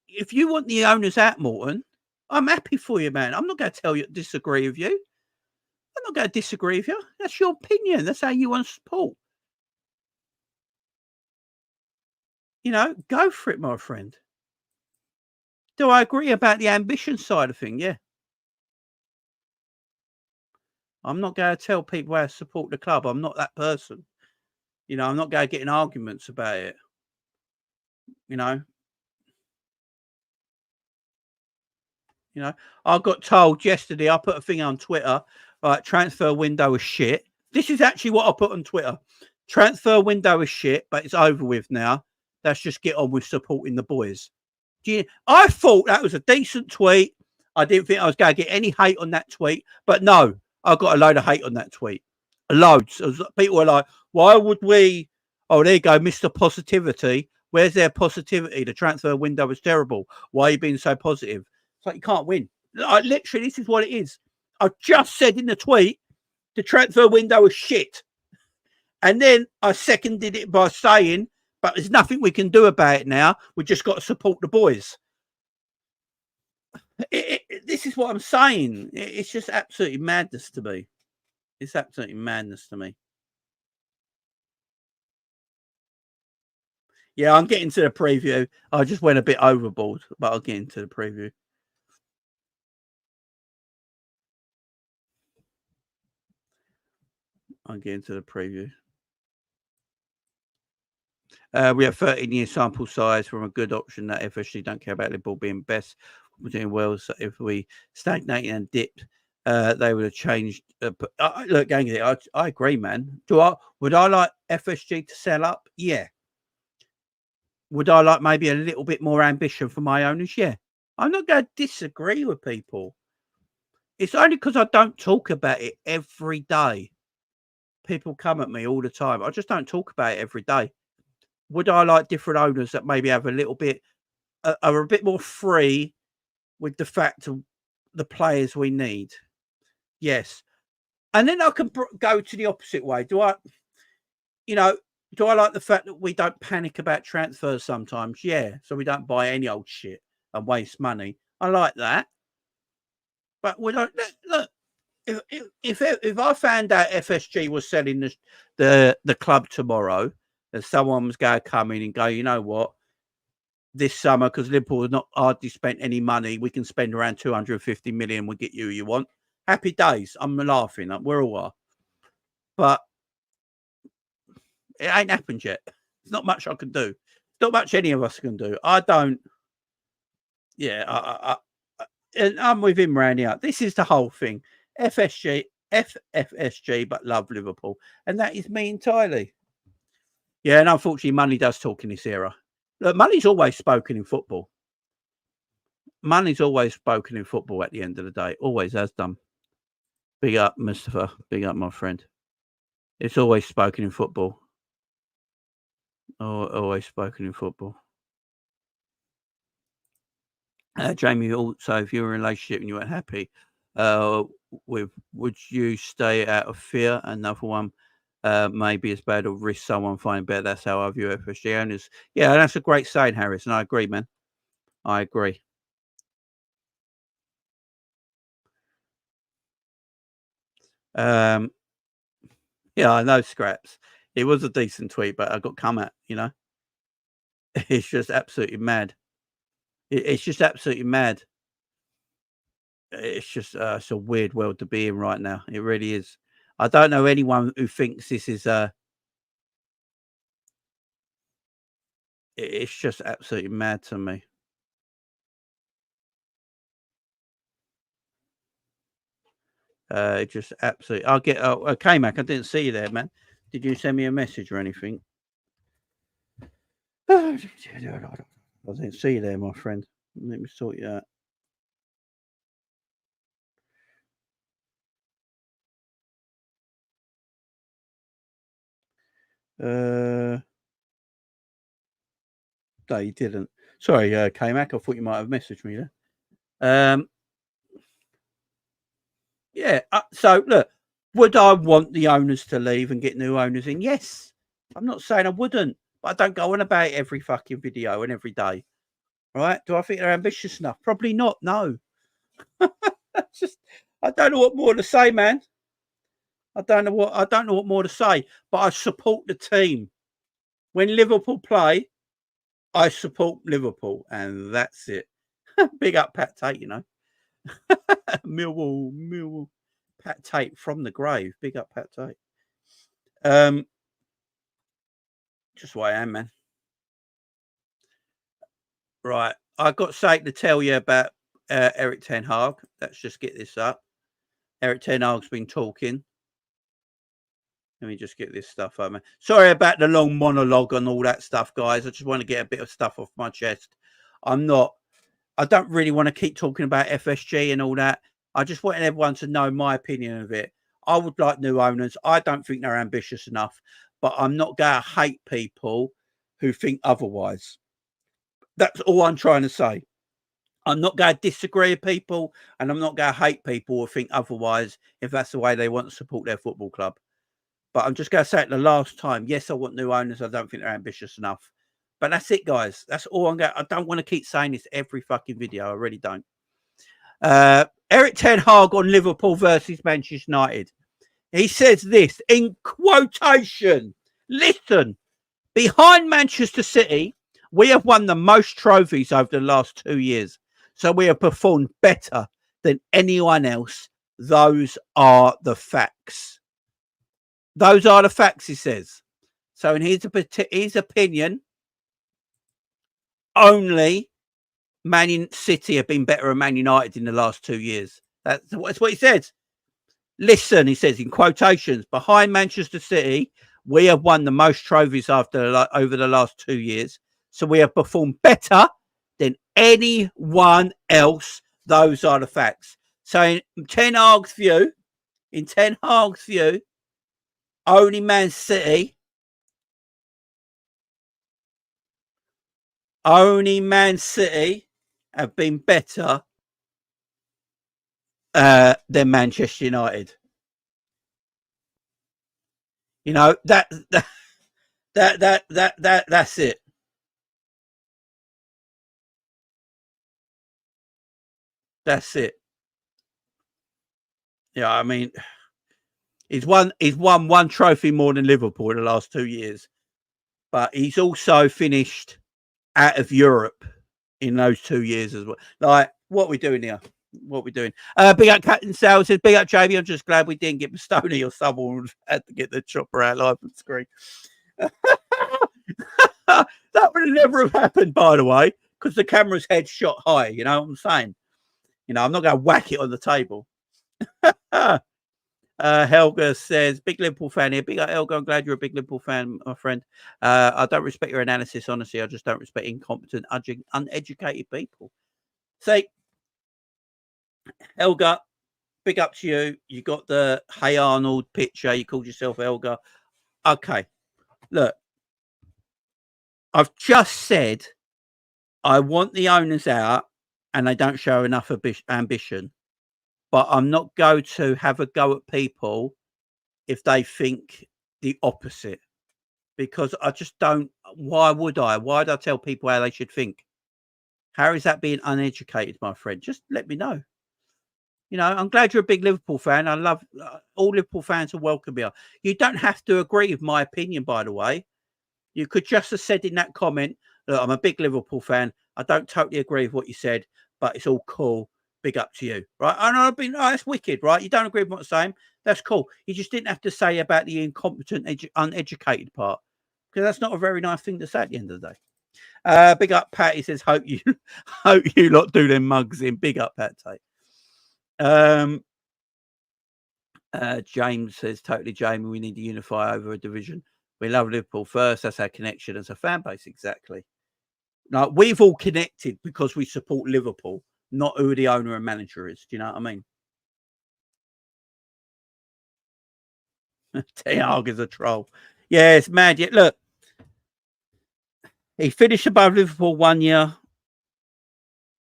if you want the owners out, Morton, I'm happy for you, man. I'm not going to tell you, disagree with you. I'm not going to disagree with you. That's your opinion. That's how you want to support. You know, go for it, my friend. Do I agree about the ambition side of thing? Yeah. I'm not going to tell people how to support the club. I'm not that person. You know, I'm not going to get in arguments about it. You know, I got told yesterday, I put a thing on Twitter, right, transfer window is shit. This is actually what I put on Twitter. Transfer window is shit, but it's over with now. Let's just get on with supporting the boys. I thought that was a decent tweet. I didn't think I was going to get any hate on that tweet, but no, I got a load of hate on that tweet. Loads. People were like, why would we... Oh, there you go, Mr. Positivity. Where's their positivity? The transfer window was terrible. Why are you being so positive? It's like, you can't win. Literally, this is what it is. I just said in the tweet, the transfer window is shit. And then I seconded it by saying, but there's nothing we can do about it now. We just got to support the boys. This is what I'm saying. It's just absolutely madness to me. It's absolutely madness to me. Yeah, I'm getting to the preview. I just went a bit overboard, but I'll get into the preview. I'll get into the preview. We have 13-year sample size from a good option that FSG don't care about Liverpool being best. We're doing well. So if we stagnated and dipped, they would have changed. Look, gang, I agree, man. Would I like FSG to sell up? Yeah. Would I like maybe a little bit more ambition for my owners? Yeah. I'm not going to disagree with people. It's only because I don't talk about it every day. People come at me all the time. I just don't talk about it every day. Would I like different owners that maybe have a little bit, are a bit more free with the fact of the players we need? Yes. And then I can go to the opposite way. Do I like the fact that we don't panic about transfers sometimes? Yeah. So we don't buy any old shit and waste money. I like that. But we don't look. If I found out FSG was selling the club tomorrow, and someone was going to come in and go, you know what, this summer, because Liverpool has not hardly spent any money, we can spend around 250 million. We'll get you who you want. Happy days. I'm laughing. We're all are. But it ain't happened yet. There's not much I can do. Not much any of us can do. I don't. Yeah, and I'm with him round here. This is the whole thing. FSG, FFSG, but love Liverpool. And that is me entirely. Yeah, and unfortunately, money does talk in this era. Look, money's always spoken in football. Money's always spoken in football at the end of the day. Always has done. Big up, Mustafa. Big up, my friend. It's always spoken in football. Always spoken in football. Jamie, also, if you're in a relationship and you weren't happy with, would you stay out of fear? Another one, maybe as bad or risk someone finding better. That's how I view FSG owners. Yeah, that's a great saying, Harris, and I agree, man. I agree. Yeah, I know, Scraps. It was a decent tweet, but I got come at, you know. It's just absolutely mad. It's just absolutely mad. It's just it's a weird world to be in right now. It really is. I don't know anyone who thinks this is it's just absolutely mad to me. It just absolutely. I'll get. Oh, okay, Mac. I didn't see you there, man. Did you send me a message or anything? I didn't see you there, my friend. Let me sort you out. No, you didn't. Sorry, K-Mac. I thought you might have messaged me there. Yeah. So look, would I want the owners to leave and get new owners in? Yes. I'm not saying I wouldn't, but I don't go on about it every fucking video and every day. Right? Do I think they're ambitious enough? Probably not. No. Just I don't know what more to say, man. I don't know what more to say. But I support the team. When Liverpool play, I support Liverpool, and that's it. Big up Pat Tate, you know. Millwall. Pat Tate from the grave. Big up Pat Tate. Just what I am, man. Right. I've got something to tell you about Eric Ten Hag. Let's just get this up. Eric Ten Hag's been talking. Let me just get this stuff up, man. Sorry about the long monologue and all that stuff, guys. I just want to get a bit of stuff off my chest. I don't really want to keep talking about FSG and all that. I just want everyone to know my opinion of it. I would like new owners. I don't think they're ambitious enough, but I'm not going to hate people who think otherwise. That's all I'm trying to say. I'm not going to disagree with people, and I'm not going to hate people who think otherwise if that's the way they want to support their football club. But I'm just going to say it the last time. Yes, I want new owners. I don't think they're ambitious enough. But that's it, guys. That's all I'm going to... I don't want to keep saying this every fucking video. I really don't. Eric Ten Hag on Liverpool versus Manchester United. He says this in quotation. Listen, behind Manchester City, we have won the most trophies over the last 2 years. So we have performed better than anyone else. Those are the facts. Those are the facts, he says. So in his opinion, only Man City have been better than Man United in the last 2 years. That's what he says. Listen, he says in quotations, behind Manchester City, we have won the most trophies over the last 2 years. So we have performed better than anyone else. Those are the facts. So in Ten Hag's view, only Man City have been better than Manchester United. You know, that's it. That's it. Yeah, I mean, he's won one trophy more than Liverpool in the last 2 years, but he's also finished out of Europe in those 2 years as well. Like, what are we doing here? What are we doing? Big up Captain Sal says, big up JB. I'm just glad we didn't get Stoney or someone had to get the chopper out live on screen. That would never have happened, by the way, because the camera's head shot high. You know what I'm saying? You know, I'm not going to whack it on the table. Helga says, big Liverpool fan here. Big up, Helga. I'm glad you're a big Liverpool fan, my friend. I don't respect your analysis, honestly. I just don't respect incompetent, uneducated people. See, Helga, big up to you. You got the Hey Arnold picture. You called yourself Helga. Okay. Look, I've just said I want the owners out and they don't show enough ambition. But I'm not going to have a go at people if they think the opposite, because I just don't. Why would I? Why would I tell people how they should think? How is that being uneducated, my friend? Just let me know. You know, I'm glad you're a big Liverpool fan. I love all Liverpool fans are welcome here. You don't have to agree with my opinion, by the way. You could just have said in that comment, look, I'm a big Liverpool fan. I don't totally agree with what you said, but it's all cool. Big up to you, right? And I've been, oh, that's wicked, right? You don't agree with what I'm saying. That's cool. You just didn't have to say about the incompetent, uneducated part, because that's not a very nice thing to say at the end of the day. Big up, Pat. He says, hope you lot do them mugs in. Big up, Pat. James says, totally, Jamie, we need to unify over a division. We love Liverpool first. That's our connection as a fan base. Exactly. Like, we've all connected because we support Liverpool, not who the owner and manager is. Do you know what I mean? Tiag is a troll. Yeah, it's mad. Yeah, look, he finished above Liverpool 1 year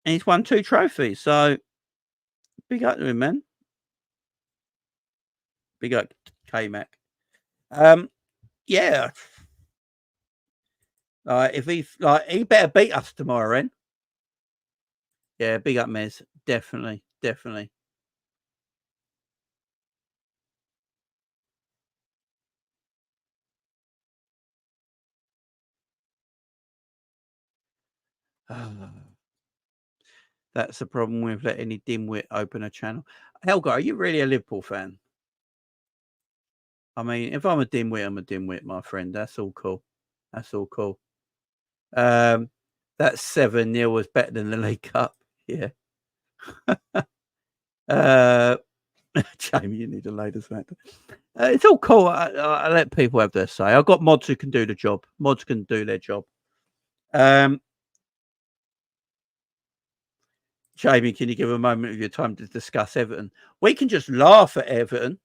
and he's won 2 trophies. So big up to him, man. Big up K-Mac. Yeah. If he better beat us tomorrow, Ren. Yeah, big up, Mez. Definitely. That's the problem with letting any dimwit open a channel. Helga, are you really a Liverpool fan? I mean, if I'm a dimwit, I'm a dimwit, my friend. That's all cool. That 7-0 was better than the League Cup. Yeah. Jamie, you need a latest factor. It's all cool. I let people have their say. I've got mods who can do the job. Mods can do their job. Jamie, can you give a moment of your time to discuss Everton? We can just laugh at Everton.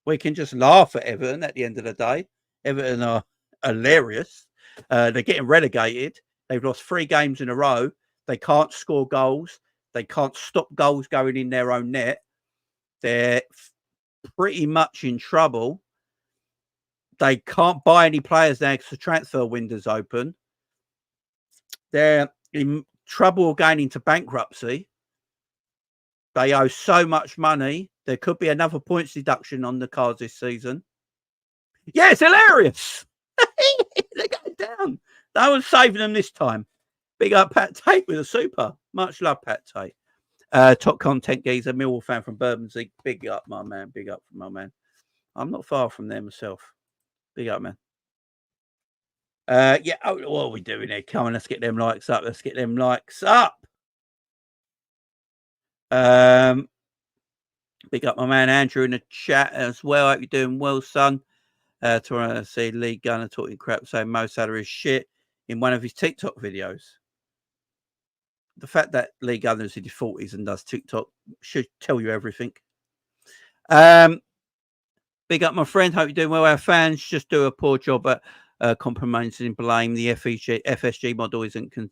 At the end of the day. Everton are hilarious. They're getting relegated. They've lost 3 games in a row. They can't score goals. They can't stop goals going in their own net. They're pretty much in trouble. They can't buy any players now because the transfer window's open. They're in trouble going into bankruptcy. They owe so much money. There could be another points deduction on the cards this season. Yeah, it's hilarious. They're going down. No one's saving them this time. Big up Pat Tate with a super. Much love, Pat Tate. Top content geezer, Millwall fan from Bermondsey. Big up, my man. Big up for my man. I'm not far from there myself. Big up, man. Yeah. Oh, what are we doing here? Come on, let's get them likes up. Big up my man Andrew in the chat as well. Hope you're doing well, son. To see Lee Gunner talking crap, saying Mo Salah is shit in one of his TikTok videos. The fact that Lee Gunner's in his 40s and does TikTok should tell you everything. Big up my friend. Hope you're doing well. Our fans just do a poor job at compromising and blame. The FSG model isn't can't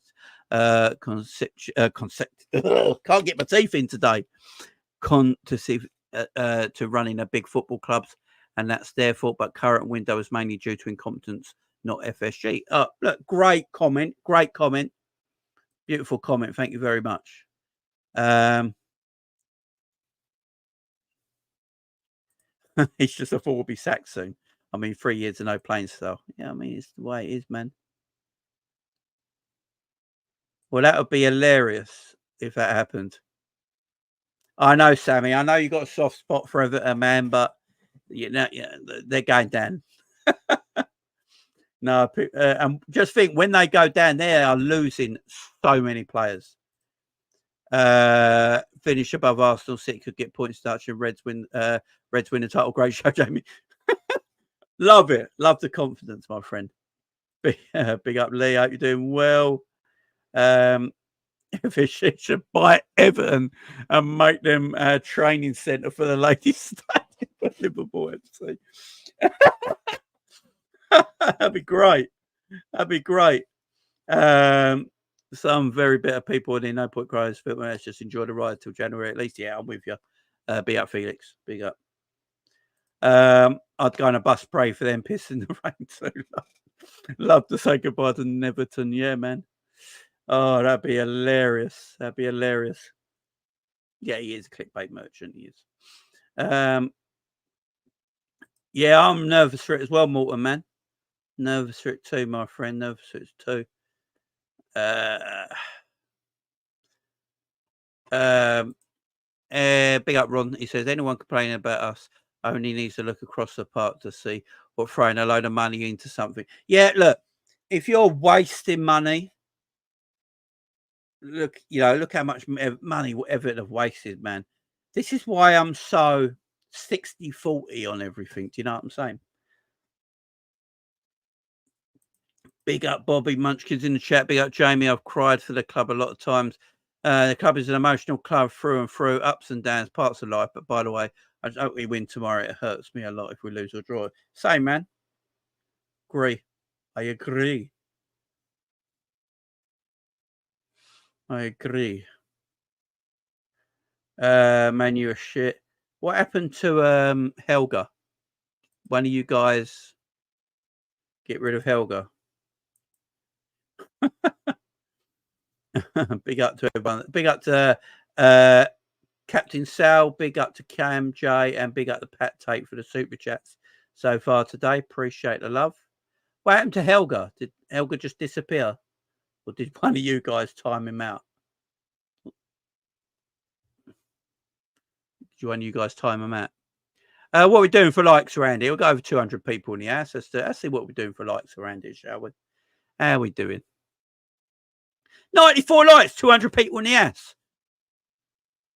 get my teeth in today. To running a big football clubs, and that's their fault. But current window is mainly due to incompetence, not FSG. Look, great comment. Beautiful comment. Thank you very much. He's just a thought will be sacked soon. I mean, 3 years of no playing style. Yeah, I mean, it's the way it is, man. Well, that would be hilarious if that happened. I know, Sammy. I know you got a soft spot for Everton, man, but they're going down. No, and just think when they go down, they are losing so many players. Finish above Arsenal. City could get points deduction. Reds win the title. Great show, Jamie. Love it. Love the confidence, my friend. Big up, Lee. Hope you're doing well. If she should buy Everton and make them a training centre for the ladies' stadium for Liverpool FC. That'd be great. Some very bitter people, and no point crying. Let's just enjoy the ride till January at least. Yeah, I'm with you. Big up, Felix. Big up. I'd go on a bus spray for them pissing the rain too. Love to say goodbye to Neverton. Yeah, man. Oh, that'd be hilarious. That'd be hilarious. Yeah, he is a clickbait merchant. He is. Yeah, I'm nervous for it as well, Morton, man. Nervous for it too, my friend. Nervous for it too. Big up, Ron. He says, anyone complaining about us only needs to look across the park to see what throwing a load of money into something. Yeah, look, if you're wasting money, look how much money Everton have wasted, man. This is why I'm so 60-40 on everything. Do you know what I'm saying? Big up Bobby Munchkins in the chat. Big up Jamie. I've cried for the club a lot of times. The club is an emotional club through and through, ups and downs, parts of life. But by the way, I hope we win tomorrow. It hurts me a lot if we lose or draw. Same, man. Agree. I agree. I agree. Man, you are shit. What happened to Helga? One of you guys get rid of Helga. Big up to everyone. Big up to Captain Sal. Big up to Cam J, and big up to Pat Tate for the super chats so far today. Appreciate the love. What happened to Helga? Did Helga just disappear, or did one of you guys time him out? Did one of you guys time him out? What are we doing for likes around here? We'll go over 200 people in the house. Let's see what we're doing for likes around here, shall we? How are we doing? 94 likes, 200 people in the house.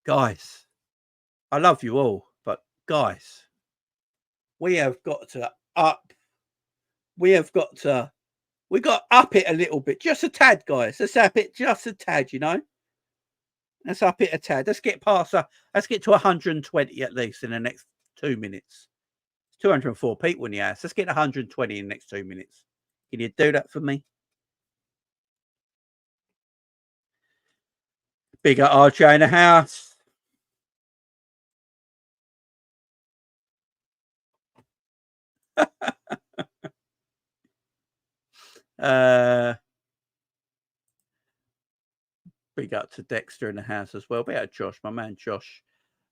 Guys, I love you all, but guys, we have got to up. We got to up it a little bit, just a tad, guys. Let's up it just a tad, you know. Let's up it a tad. Let's get past. Let's get to 120 at least in the next 2 minutes. It's 204 people in the house. Let's get 120 in the next 2 minutes. Can you do that for me? Bigger RJ in the house. Big up to Dexter in the house as well. Big up Josh, my man Josh.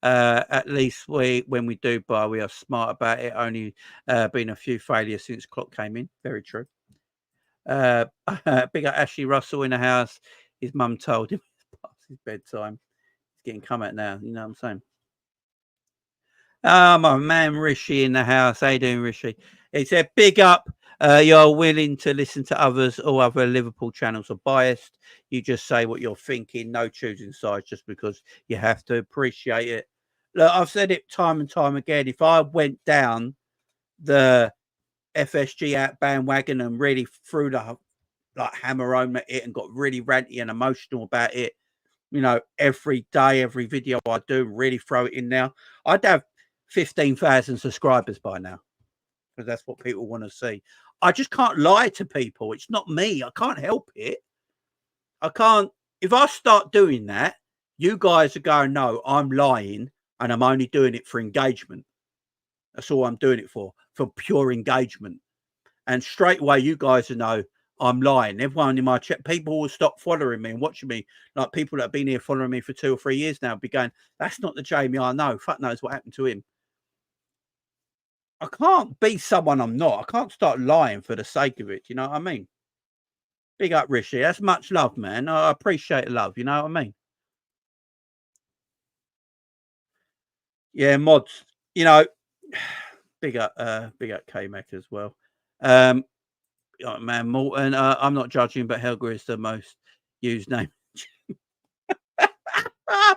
At least when we do buy, we are smart about it. Only been a few failures since clock came in. Very true. Big up Ashley Russell in the house. His mum told him it's past his bedtime. He's getting come at now. You know what I'm saying? My man Rishi in the house. How you doing, Rishi? He said, big up. You're willing to listen to others. All other Liverpool channels are biased. You just say what you're thinking. No choosing sides just because you have to. Appreciate it. Look, I've said it time and time again. If I went down the FSG out bandwagon and really threw the hammer home at it and got really ranty and emotional about it, you know, every day, every video I do, really throw it in now, I'd have 15,000 subscribers by now, because that's what people want to see. I just can't lie to people. It's not me. I can't help it. I can't. If I start doing that, you guys are going, no, I'm lying and I'm only doing it for engagement. That's all I'm doing it for pure engagement. And straight away, you guys will know I'm lying. Everyone in my chat, people will stop following me and watching me. Like people that have been here following me for 2 or 3 years now, be going, that's not the Jamie I know. Fuck knows what happened to him. I can't be someone I'm not. I can't start lying for the sake of it. You know what I mean? Big up, Rishi. That's much love, man. I appreciate love. You know what I mean? Yeah, mods. You know, big up K-Mac as well. Oh, man, Morton. I'm not judging, but Helga is the most used name. I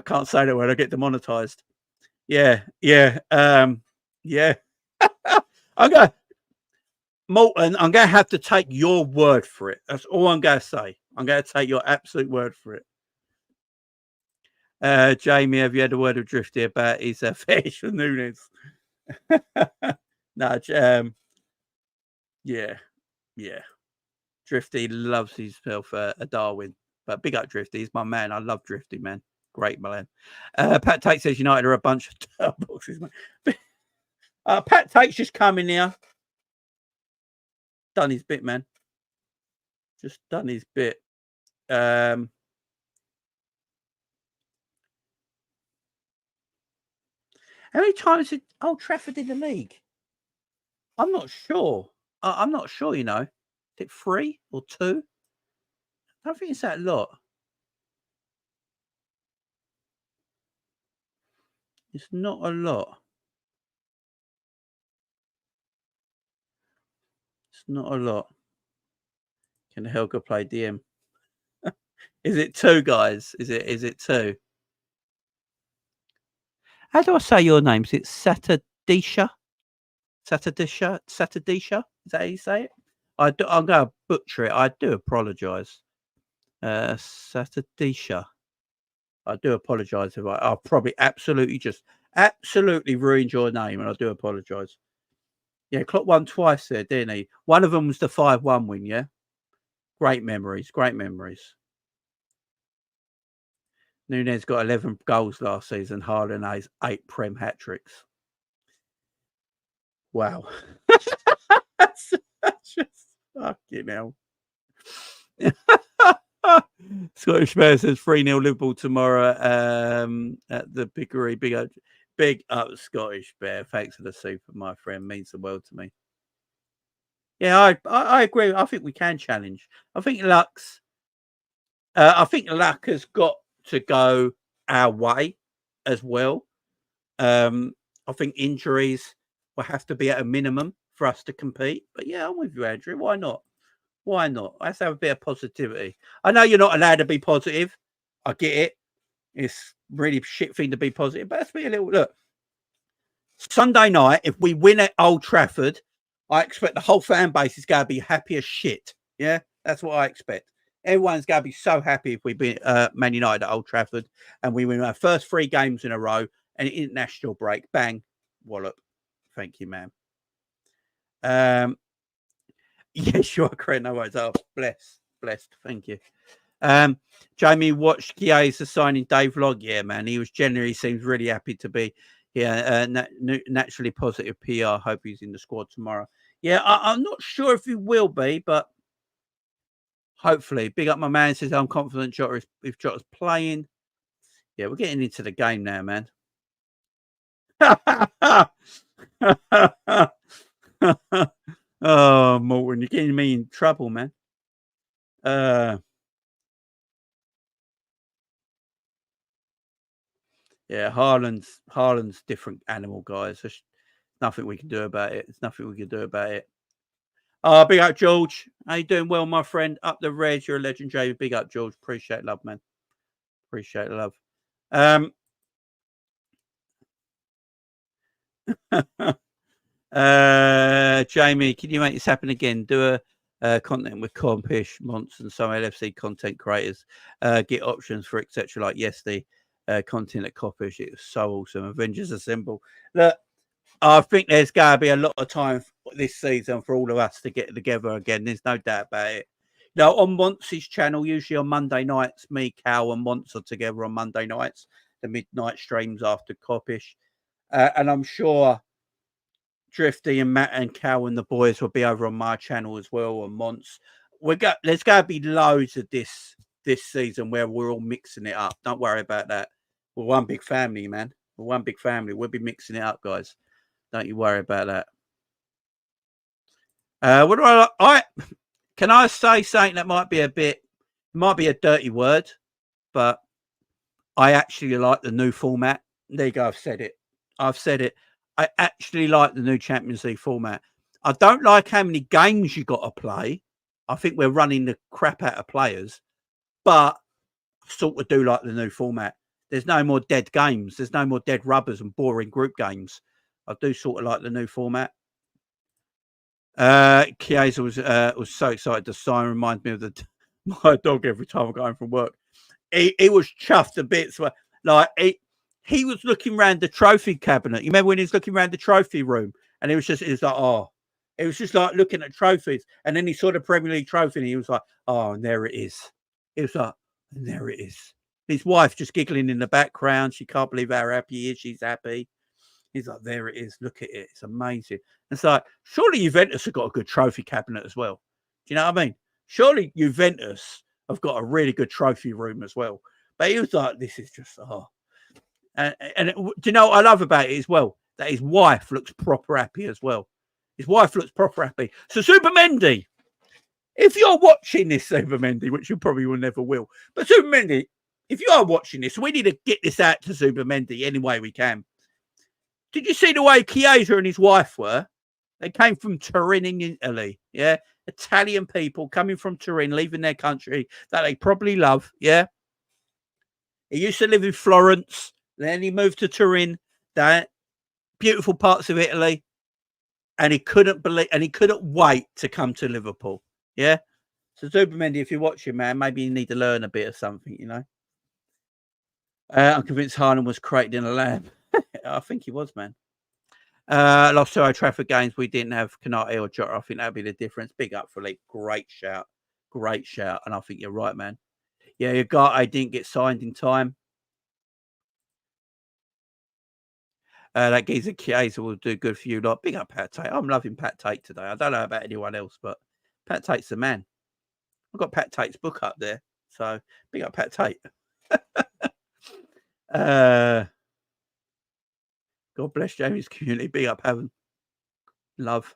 can't say that word. I get demonetized. Yeah. Yeah. I'm going, Morton, I'm going to have to take your word for it. That's all I'm going to say. I'm going to take your absolute word for it. Jamie, have you had a word of Drifty about his fetish for Nunes? No, yeah. Drifty loves himself a Darwin. But big up Drifty. He's my man. I love Drifty, man. Great man. Pat Tate says United are a bunch of turn boxes, man. Pat Tate's just coming here. Done his bit, man. Just done his bit. How many times did Old Trafford in the league? I'm not sure. I'm not sure, you know. Is it 3 or 2? I don't think it's that lot. It's not a lot. It's not a lot. Can Helga play DM? Is it 2, guys? Is it 2? How do I say your name? Is it Satadisha? Satadisha? Satadisha? Is that how you say it? I'm going to butcher it. I do apologise. Satadisha. I do apologise if I'll probably absolutely ruined your name, and I do apologise. Yeah, Klopp won twice there, didn't he? One of them was the 5-1 win, yeah? Great memories, great memories. Nunez got 11 goals last season. Haaland has 8 Prem hat-tricks. Wow. that's just fucking hell. Scottish Bear says 3-0 Liverpool tomorrow at the Pickery. Big up Scottish Bear. Thanks for the super, my friend. Means the world to me. Yeah, I agree. I think we can challenge. I think luck has got to go our way as well. I think injuries will have to be at a minimum for us to compete. But yeah, I'm with you, Andrew. Why not? Why not? Let's have a bit of positivity. I know you're not allowed to be positive. I get it. It's really shit thing to be positive. But let's be a little look. Sunday night, if we win at Old Trafford, I expect the whole fan base is going to be happy as shit. Yeah, that's what I expect. Everyone's going to be so happy if we beat Man United at Old Trafford and we win our first 3 games in a row and an international break. Bang, wallop. Thank you, ma'am. Yeah, sure, correct. No worries. Oh, blessed. Thank you. Jamie watched Chiesa signing Dave vlog. Yeah, man, he was generally seems really happy to be. Yeah, naturally positive PR. Hope he's in the squad tomorrow. Yeah, I'm not sure if he will be, but hopefully. Big up my man. Says I'm confident Jota if Jota's playing. Yeah, we're getting into the game now, man. Oh, Morton, you're getting me in trouble, man. Yeah, Haaland's different animal, guys. There's nothing we can do about it. There's nothing we can do about it. Big up, George. How you doing? Well, my friend. Up the Reds. You're a legend, Jamie. Big up, George. Appreciate love, man. Appreciate love. Jamie, can you make this happen again? Do a content with Compish, Monts, and some LFC content creators. Get options for etc. Like yesterday. Content at Coppish. It was so awesome. Avengers Assemble. Look, I think there's going to be a lot of time this season for all of us to get together again. There's no doubt about it. You know, on Monts' channel, usually on Monday nights, me, Cal, and Monts are together on Monday nights, the midnight streams after Coppish. And I'm sure Drifty and Matt and Cal and the boys will be over on my channel as well on Monts. There's going to be loads of this season where we're all mixing it up. Don't worry about that. We're one big family, man. We're one big family. We'll be mixing it up, guys. Don't you worry about that. What do I can I say something that might be a dirty word, but I actually like the new format. There you go. I've said it. I actually like the new Champions League format. I don't like how many games you got to play. I think we're running the crap out of players, but I sort of do like the new format. There's no more dead games. There's no more dead rubbers and boring group games. I do sort of like the new format. Chiesa was so excited to sign. Reminds me of my dog every time I go home from work. He was chuffed to bits. Like he was looking around the trophy cabinet. You remember when he was looking around the trophy room, and it was like, oh, It was just like looking at trophies. And then he saw the Premier League trophy and he was like, oh, and there it is. It was like, and there it is. His wife just giggling in the background. She can't believe how happy he is. She's happy. He's like, there it is. Look at it. It's amazing. It's like, surely Juventus have got a good trophy cabinet as well. Do you know what I mean? Surely Juventus have got a really good trophy room as well. But he was like, this is just, oh. And do you know what I love about it as well? That his wife looks proper happy as well. His wife looks proper happy. So Supermendi, if you're watching this, Supermendi, which you probably will never will, but Supermendi, if you are watching this, we need to get this out to Supermendi any way we can. Did you see the way Chiesa and his wife were? They came from Turin in Italy, yeah? Italian people coming from Turin, leaving their country that they probably love, yeah? He used to live in Florence, then he moved to Turin, that beautiful parts of Italy, and he couldn't wait to come to Liverpool, yeah? So Supermendi, if you're watching, man, maybe you need to learn a bit of something, you know? I'm convinced Haaland was created in a lab. I think he was, man. Lost 2 Old Trafford games. We didn't have Konate or Jota. I think that'd be the difference. Big up, Philippe. Great shout. Great shout. And I think you're right, man. Yeah, your guy didn't get signed in time. That geezer Chiesa will do good for you lot. Big up Pat Tate. I'm loving Pat Tate today. I don't know about anyone else, but Pat Tate's the man. I've got Pat Tate's book up there. So big up Pat Tate. God bless Jamie's community. Big up heaven. Love.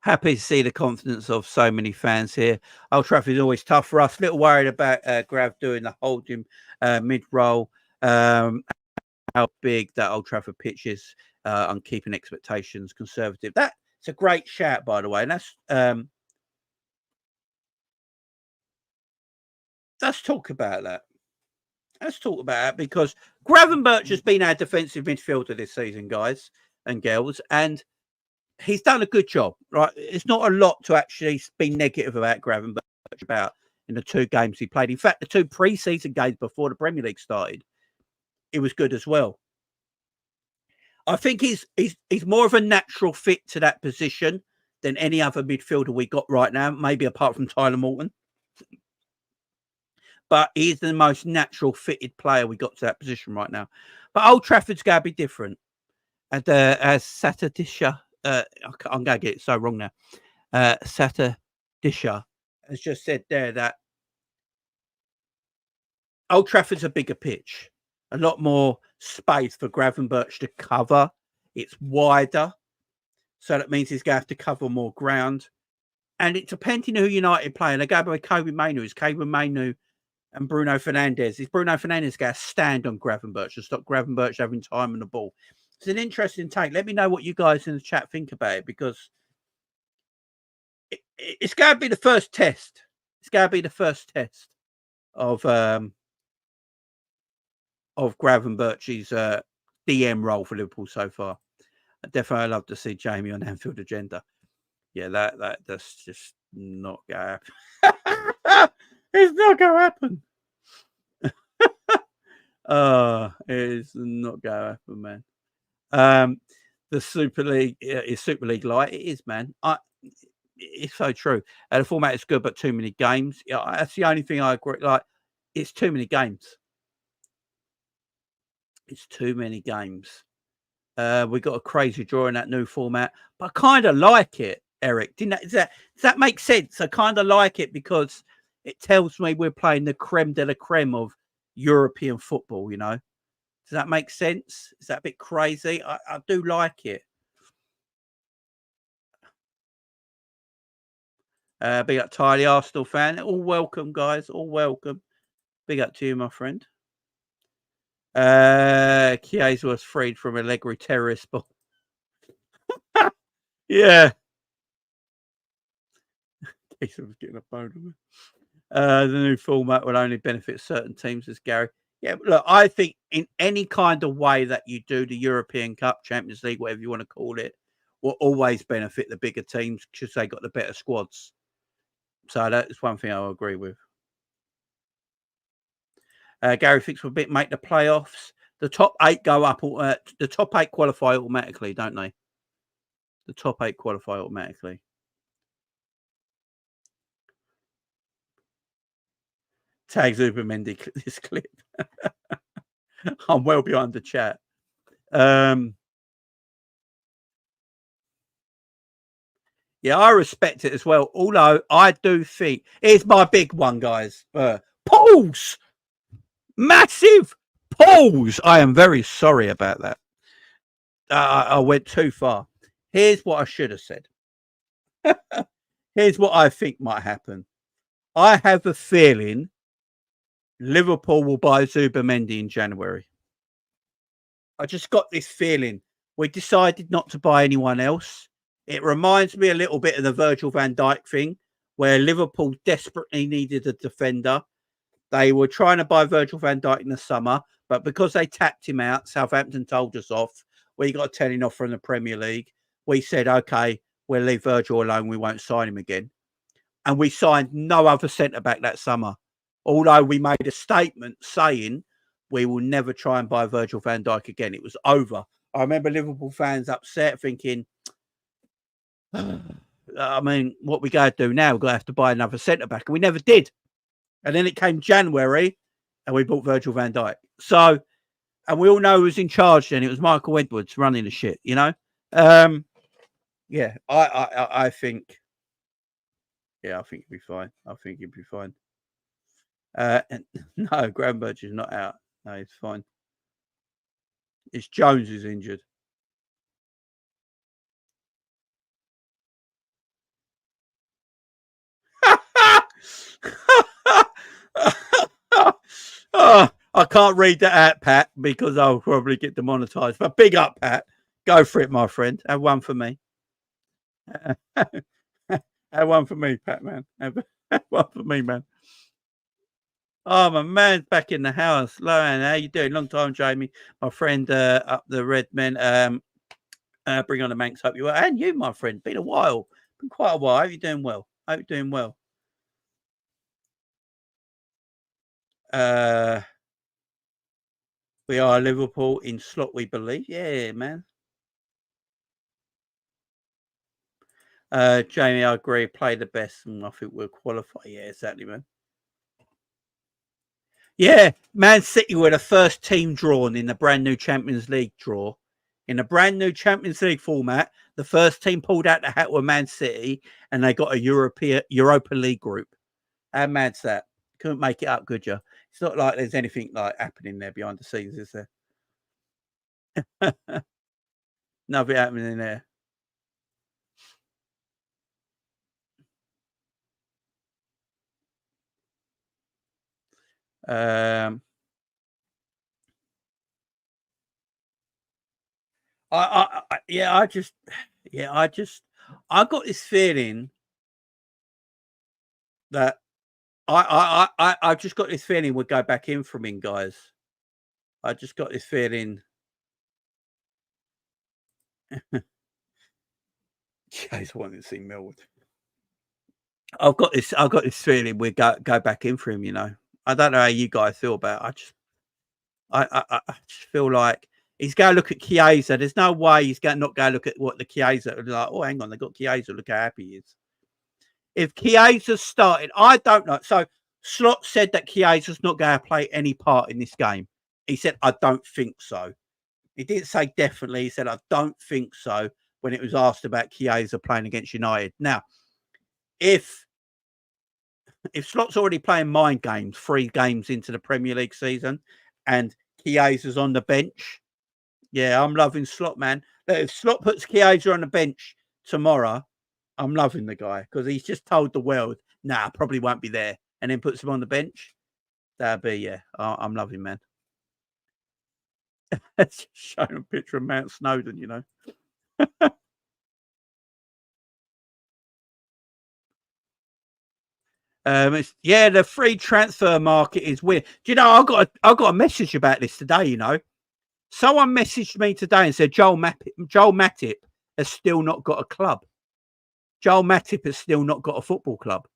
Happy to see the confidence of so many fans here. Old Trafford is always tough for us. A little worried about Grav doing the holding mid-roll. How big that Old Trafford pitch is on keeping expectations conservative. That's a great shout, by the way. And let's talk about that. Let's talk about it because Gravenberch has been our defensive midfielder this season, guys and girls, and he's done a good job, right? It's not a lot to actually be negative about Gravenberch about in the 2 games he played. In fact, the 2 pre-season games before the Premier League started, it was good as well. I think he's more of a natural fit to that position than any other midfielder we got right now, maybe apart from Tyler Morton. But he's the most natural fitted player we got to that position right now. But Old Trafford's going to be different. And as Satadisha, I'm going to get it so wrong now. Satadisha has just said there that Old Trafford's a bigger pitch, a lot more space for Gravenberch to cover. It's wider. So that means he's going to have to cover more ground. And it's depending who United play. They go by Kobe Mainu. It's Kobe Mainu and Bruno Fernandes. Is Bruno Fernandes going to stand on Gravenberch and stop Gravenberch having time on the ball? It's an interesting take. Let me know what you guys in the chat think about it because it's going to be the first test. It's going to be the first test of Gravenberch's DM role for Liverpool so far. I definitely love to see Jamie on Anfield agenda. Yeah, that's just not going to happen. It's not going to happen. It's not going to happen, man. The Super League is Super League light. It is, man. It's so true. The format is good, but too many games. Yeah, that's the only thing I agree. Like, it's too many games. It's too many games. We got a crazy draw in that new format, but I kind of like it, Eric. Does that make sense? I kind of like it because it tells me we're playing the creme de la creme of European football, you know? Does that make sense? Is that a bit crazy? I do like it. Big up Ty, Arsenal fan. All welcome, guys. All welcome. Big up to you, my friend. Chiesa was freed from Allegri terrorist ball. Yeah. Chiesa was getting a phone. The new format will only benefit certain teams, as Gary. Yeah, look, I think in any kind of way that you do the European Cup, Champions League, whatever you want to call it, will always benefit the bigger teams because they got the better squads. So that's one thing I'll agree with. Gary thinks we'll make the playoffs. The top 8 go up. The top 8 qualify automatically, don't they? The top 8 qualify automatically. Tag Zubermendi this clip. I'm well behind the chat. Yeah, I respect it as well. Although I do think here's my big one, guys. Pause. Massive pause. I am very sorry about that. I went too far. Here's what I should have said. Here's what I think might happen. I have a feeling Liverpool will buy Zubermendi in January. I just got this feeling. We decided not to buy anyone else. It reminds me a little bit of the Virgil van Dijk thing, where Liverpool desperately needed a defender. They were trying to buy Virgil van Dijk in the summer, but because they tapped him out, Southampton told us off. We got a telling off from the Premier League. We said, okay, we'll leave Virgil alone. We won't sign him again. And we signed no other centre-back that summer. Although we made a statement saying we will never try and buy Virgil van Dijk again. It was over. I remember Liverpool fans upset thinking, I mean, what we got to do now? We're going to have to buy another centre-back. And we never did. And then it came January and we bought Virgil van Dijk. So, and we all know who was in charge then. It was Michael Edwards running the shit, you know? Yeah, I think, I think he'll be fine. I think he'll be fine. No, Gravenberch is not out. No, he's fine. It's Jones who's injured. Oh, I can't read that out, Pat, because I'll probably get demonetized. But big up, Pat. Go for it, my friend. Have one for me. Have one for me, Pat, man. Have one for me, man. Oh, my man's back in the house. Loan, how you doing? Long time, Jamie. My friend up the Red Men. Bring on the Manx. Hope you well. And you, my friend. Been a while. Been quite a while. Hope you're doing well. Hope you're doing well. We are Liverpool in slot, we believe. Yeah, man. Jamie, I agree. Play the best, and I think we'll qualify. Yeah, exactly, man. Yeah, Man City were the first team drawn in the brand new Champions League draw. In a brand new Champions League format, the first team pulled out the hat were Man City, and they got a Europa League group. How mad's that? Couldn't make it up, could you? It's not like there's anything like happening there behind the scenes, is there? Nothing happening in there. I got this feeling that I just got this feeling we'll go back in from in, guys. I just got this feeling. Guys wanting to see Millwood. I've got this feeling we go back in for him. You know, I don't know how you guys feel about it. I just feel like he's going to look at Chiesa. There's no way he's going to not go look at what the Chiesa are like. Oh, hang on, they got Chiesa. Look how happy he is. If Chiesa started, I don't know. So Slot said that Chiesa's not going to play any part in this game. He said, I don't think so. He didn't say definitely. He said, I don't think so, when it was asked about Chiesa playing against United. Now, if Slot's already playing mind games, 3 games into the Premier League season, and Chiesa's on the bench, yeah, I'm loving Slot, man. If Slot puts Chiesa on the bench tomorrow, I'm loving the guy, because he's just told the world, nah, probably won't be there, and then puts him on the bench. That'd be, yeah, I'm loving, man. It's showing a picture of Mount Snowdon, you know. The free transfer market is weird. Do you know, I got a message about this today, you know. Someone messaged me today and said Joel Matip has still not got a club. Joel Matip has still not got a football club.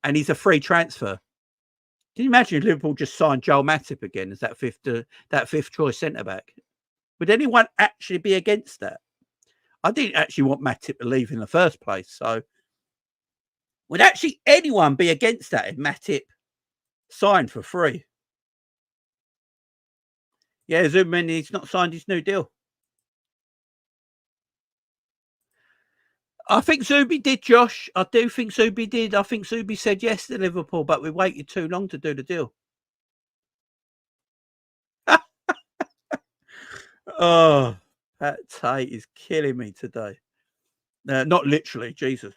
And he's a free transfer. Can you imagine if Liverpool just signed Joel Matip again as that fifth choice centre back? Would anyone actually be against that? I didn't actually want Matip to leave in the first place. So would actually anyone be against that if Matip signed for free? Yeah, Zoom, he's not signed his new deal. I think Zubi did, Josh. I do think Zubi did. I think Zubi said yes to Liverpool, but we waited too long to do the deal. Oh, that Tate is killing me today. Not literally, Jesus.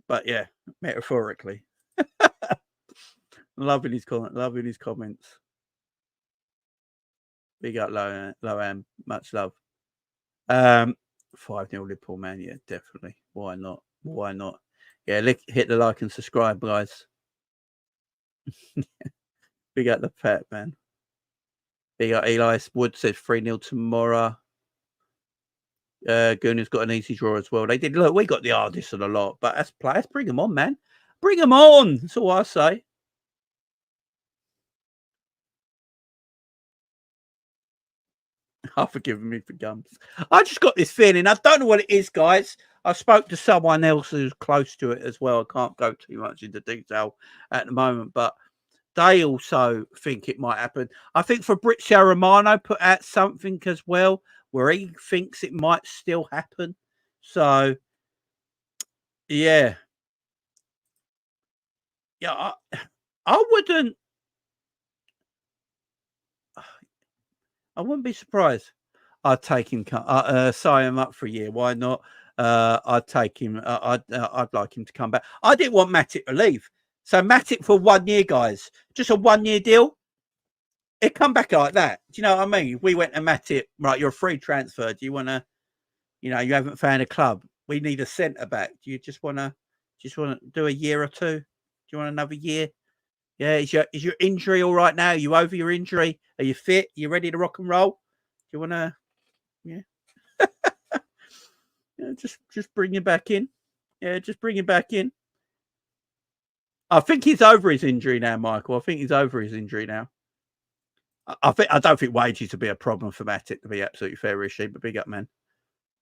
But yeah, metaphorically. Loving his comments. Big up, Loam. Much love. 5-0 Liverpool, man. Yeah, definitely. Why not? Why not? Yeah, hit the like and subscribe, guys. Big up the pet, man. Big up Eli Wood says 3-0 tomorrow. Gooner's got an easy draw as well. They did. Look, we got the hardest of the lot, but as players, bring them on, man. Bring them on. That's all I say. I've forgiven me for gums. I just got this feeling. I don't know what it is, guys. I spoke to someone else who's close to it as well. I can't go too much into detail at the moment, but they also think it might happen. I think Fabrizio Romano put out something as well where he thinks it might still happen. So, yeah. Yeah, I wouldn't be surprised. I'd take him, sign him up for a year. Why not? I'd take him. I'd like him to come back. I didn't want Matip to leave. So Matip for 1 year, guys. Just a 1 year deal. It come back like that. Do you know what I mean? We went to Matip, right, you're a free transfer. Do you want to, you haven't found a club. We need a centre back. Do you just want to do a year or two? Do you want another year? Yeah, is your injury all right now? Are you over your injury? Are you fit? Are you ready to rock and roll? Do you want to, yeah. Yeah, just bring him back in. Yeah, just bring him back in. I think he's over his injury now, Michael. I think he's over his injury now. I don't think wages would be a problem for Matic, to be absolutely fair, issue, but big up, man.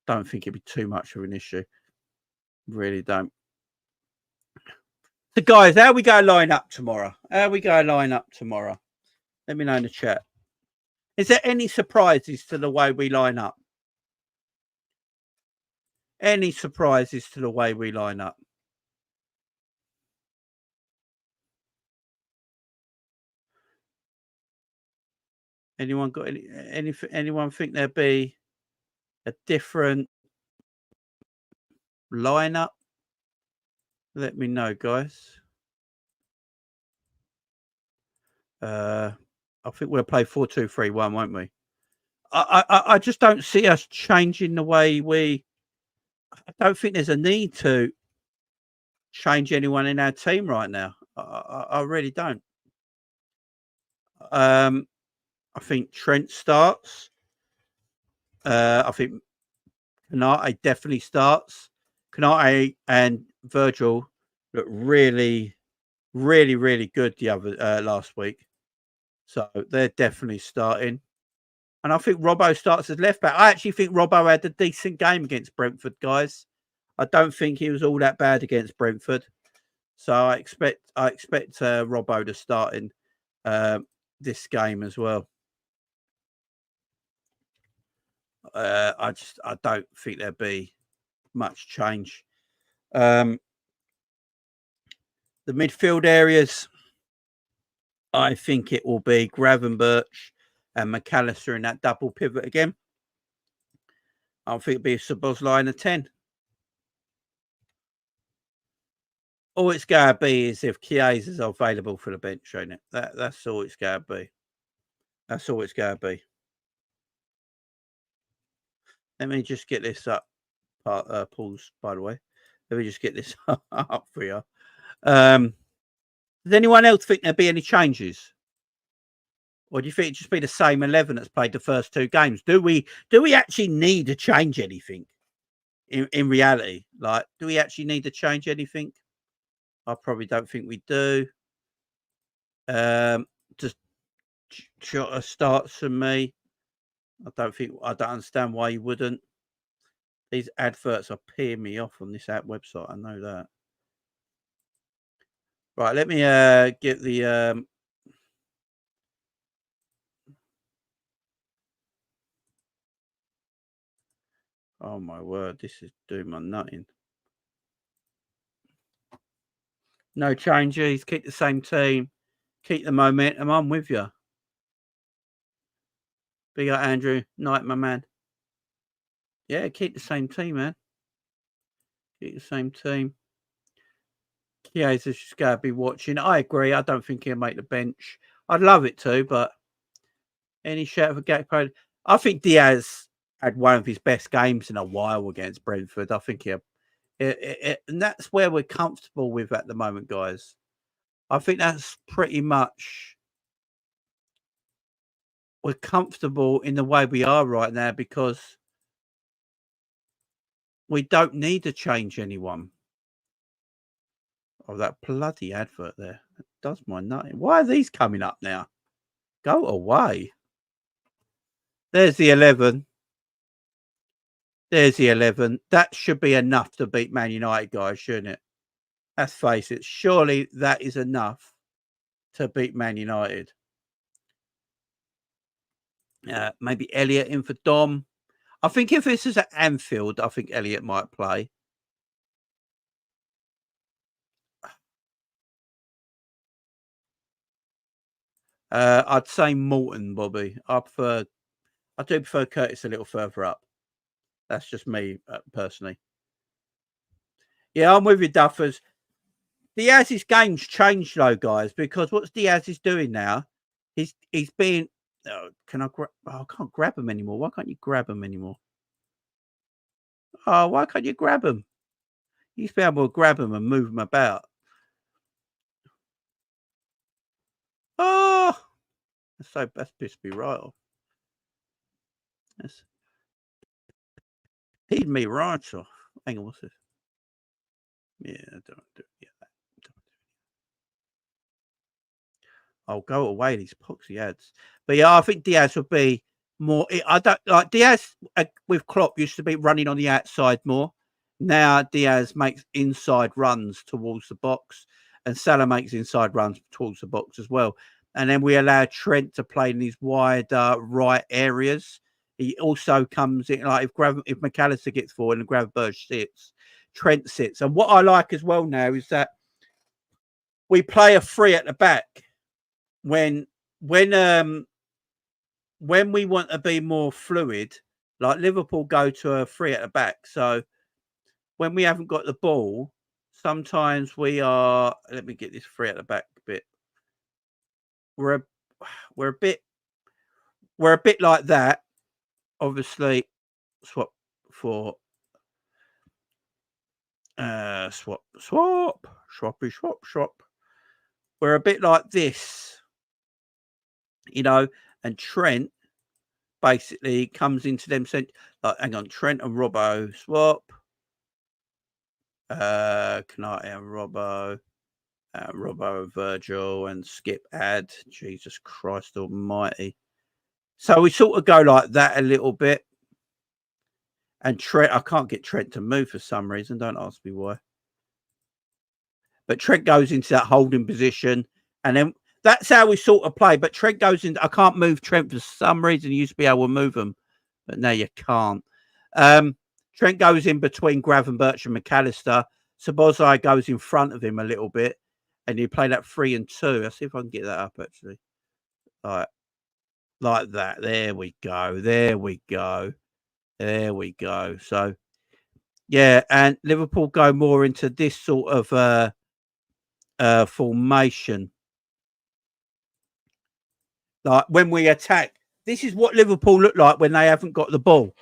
Don't think it'd be too much of an issue. Really don't. So, guys, how we go line up tomorrow? Let me know in the chat. Is there any surprises to the way we line up? Any surprises to the way we line up? Anyone got anyone think there'd be a different lineup? Let me know, guys. I think we'll play 4-2-3-1, won't we? I just don't see us changing the way we. I don't think there's a need to change anyone in our team right now. I really don't. I think Trent starts. I think Kanate definitely starts. Kanate and Virgil look really, really, really good the other last week, so they're definitely starting. And I think Robbo starts as left back. I actually think Robbo had a decent game against Brentford, guys. I don't think he was all that bad against Brentford, so I expect Robbo to start in this game as well. I don't think there'll be much change. The midfield areas, I think it will be Gravenberch and McAllister in that double pivot again. I think it'll be a Szoboszlai in a 10. All it's going to be is if Chiesa is available for the bench, ain't it? That's all it's going to be. That's all it's going to be. Let me just get this up. Pause, by the way. Let me just get this up for you. Does anyone else think there'll be any changes? Or do you think it just be the same 11 that's played the first two games? Do we actually need to change anything in reality? Like, do we actually need to change anything? I probably don't think we do. Just Jota starts for me. I don't understand why you wouldn't. These adverts are peeing me off on this app website. I know that. Right, let me get the oh my word, this is doing my nutting. No changes, keep the same team, keep the momentum. I'm with you. Big up Andrew, night my man. Yeah, keep the same team, man. Keep the same team. Chiesa just gotta be watching. I agree. I don't think he'll make the bench. I'd love it to, but any shout for Gakpo? I think Diaz had one of his best games in a while against Brentford. I think he'll, and that's where we're comfortable with at the moment, guys. I think that's pretty much we're comfortable in the way we are right now because we don't need to change anyone. Oh, that bloody advert there. It does my nutting. Why are these coming up now? Go away. There's the 11. There's the 11. That should be enough to beat Man United, guys, shouldn't it? Let's face it. Surely that is enough to beat Man United. Maybe Elliott in for Dom. I think if this is at Anfield, I think Elliott might play. I'd say Morton, Bobby. I do prefer Curtis a little further up. That's just me personally. Yeah, I'm with you, Duffers. Diaz's game's changed though, guys, because what Diaz is doing now, he's being. Oh, I can't grab him anymore. Why can't you grab him anymore? Oh, why can't you grab him? You used to be able to grab him and move him about. Oh, that's pissed me right off. That's peed me right off. Hang on, what's this? Yeah, don't do it. Yeah, I'll go away these poxy ads. But yeah, I think Diaz would be more. I don't like Diaz with Klopp used to be running on the outside more. Now Diaz makes inside runs towards the box, and Salah makes inside runs towards the box as well. And then we allow Trent to play in these wider right areas. He also comes in like if McAllister gets forward and Gravenberch sits, Trent sits. And what I like as well now is that we play a free at the back when we want to be more fluid, like Liverpool go to a free at the back. So when we haven't got the ball, sometimes we are. Let me get this free at the back a bit. We're a bit like that. Obviously, swap for swap. We're a bit like this, you know. And Trent basically comes into them. Like, hang on, Trent and Robbo swap. Canate and Robbo, Virgil, and Skip add. Jesus Christ Almighty! So we sort of go like that a little bit. And Trent, I can't get Trent to move for some reason. Don't ask me why. But Trent goes into that holding position, and then that's how we sort of play. But Trent goes in. I can't move Trent for some reason. You used to be able to move him, but now you can't. Trent goes in between Gravenberch and McAllister. Sabozai goes in front of him a little bit, and you play that 3 and 2. Let's see if I can get that up actually. All right, like that. There we go. There we go. There we go. So, yeah, and Liverpool go more into this sort of formation. Like when we attack, this is what Liverpool look like when they haven't got the ball.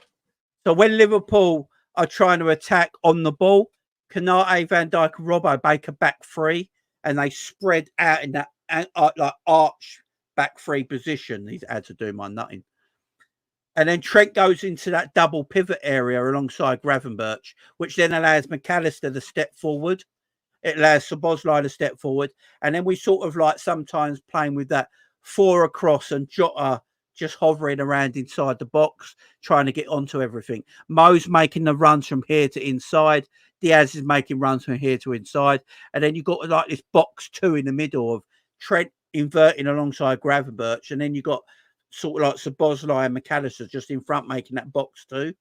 So when Liverpool are trying to attack on the ball, Canate, Van Dijk, and Robbo make a back three, and they spread out in that like arch back three position. These ads are doing my nutting. And then Trent goes into that double pivot area alongside Gravenberch, which then allows McAllister to step forward. It allows Szoboszlai to step forward, and then we sort of like sometimes playing with that 4 across and Jota just hovering around inside the box, trying to get onto everything. Mo's making the runs from here to inside. Diaz is making runs from here to inside. And then you've got like this box 2 in the middle of Trent inverting alongside Gravenberch. And then you've got sort of like Szoboszlai and McAllister just in front making that box 2.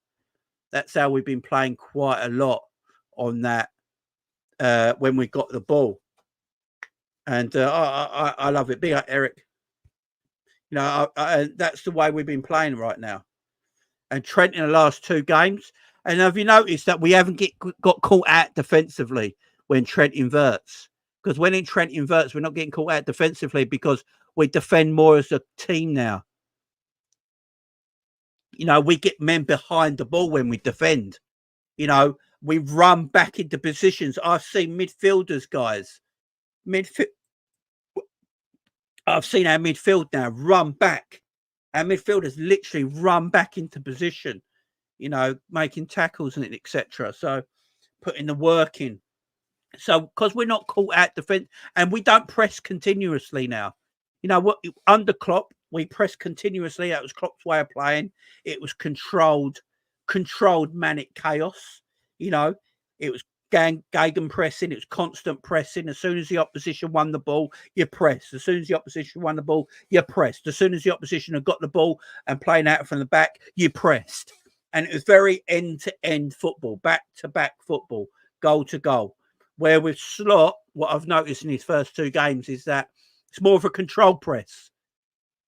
That's how we've been playing quite a lot on that when we got the ball. And I love it. Big up, Eric. You know, that's the way we've been playing right now. And Trent in the last 2 games. And have you noticed that we haven't got caught out defensively when Trent inverts? Because when Trent inverts, we're not getting caught out defensively because we defend more as a team now. You know, we get men behind the ball when we defend. You know, we run back into positions. I've seen midfielders, guys. I've seen our midfield now run back. Our midfielders literally run back into position, you know, making tackles and etc. So putting the work in. So because we're not caught out defense and we don't press continuously now. You know what? Under Klopp, we pressed continuously. That was Klopp's way of playing. It was controlled manic chaos. You know, it was Gagan pressing. It was constant pressing. As soon as the opposition won the ball, you pressed. As soon as the opposition won the ball, you pressed. As soon as the opposition had got the ball and playing out from the back, you pressed. And it was very end-to-end football, back-to-back football, goal to goal. Where with Slot, what I've noticed in his first 2 games is that it's more of a control press.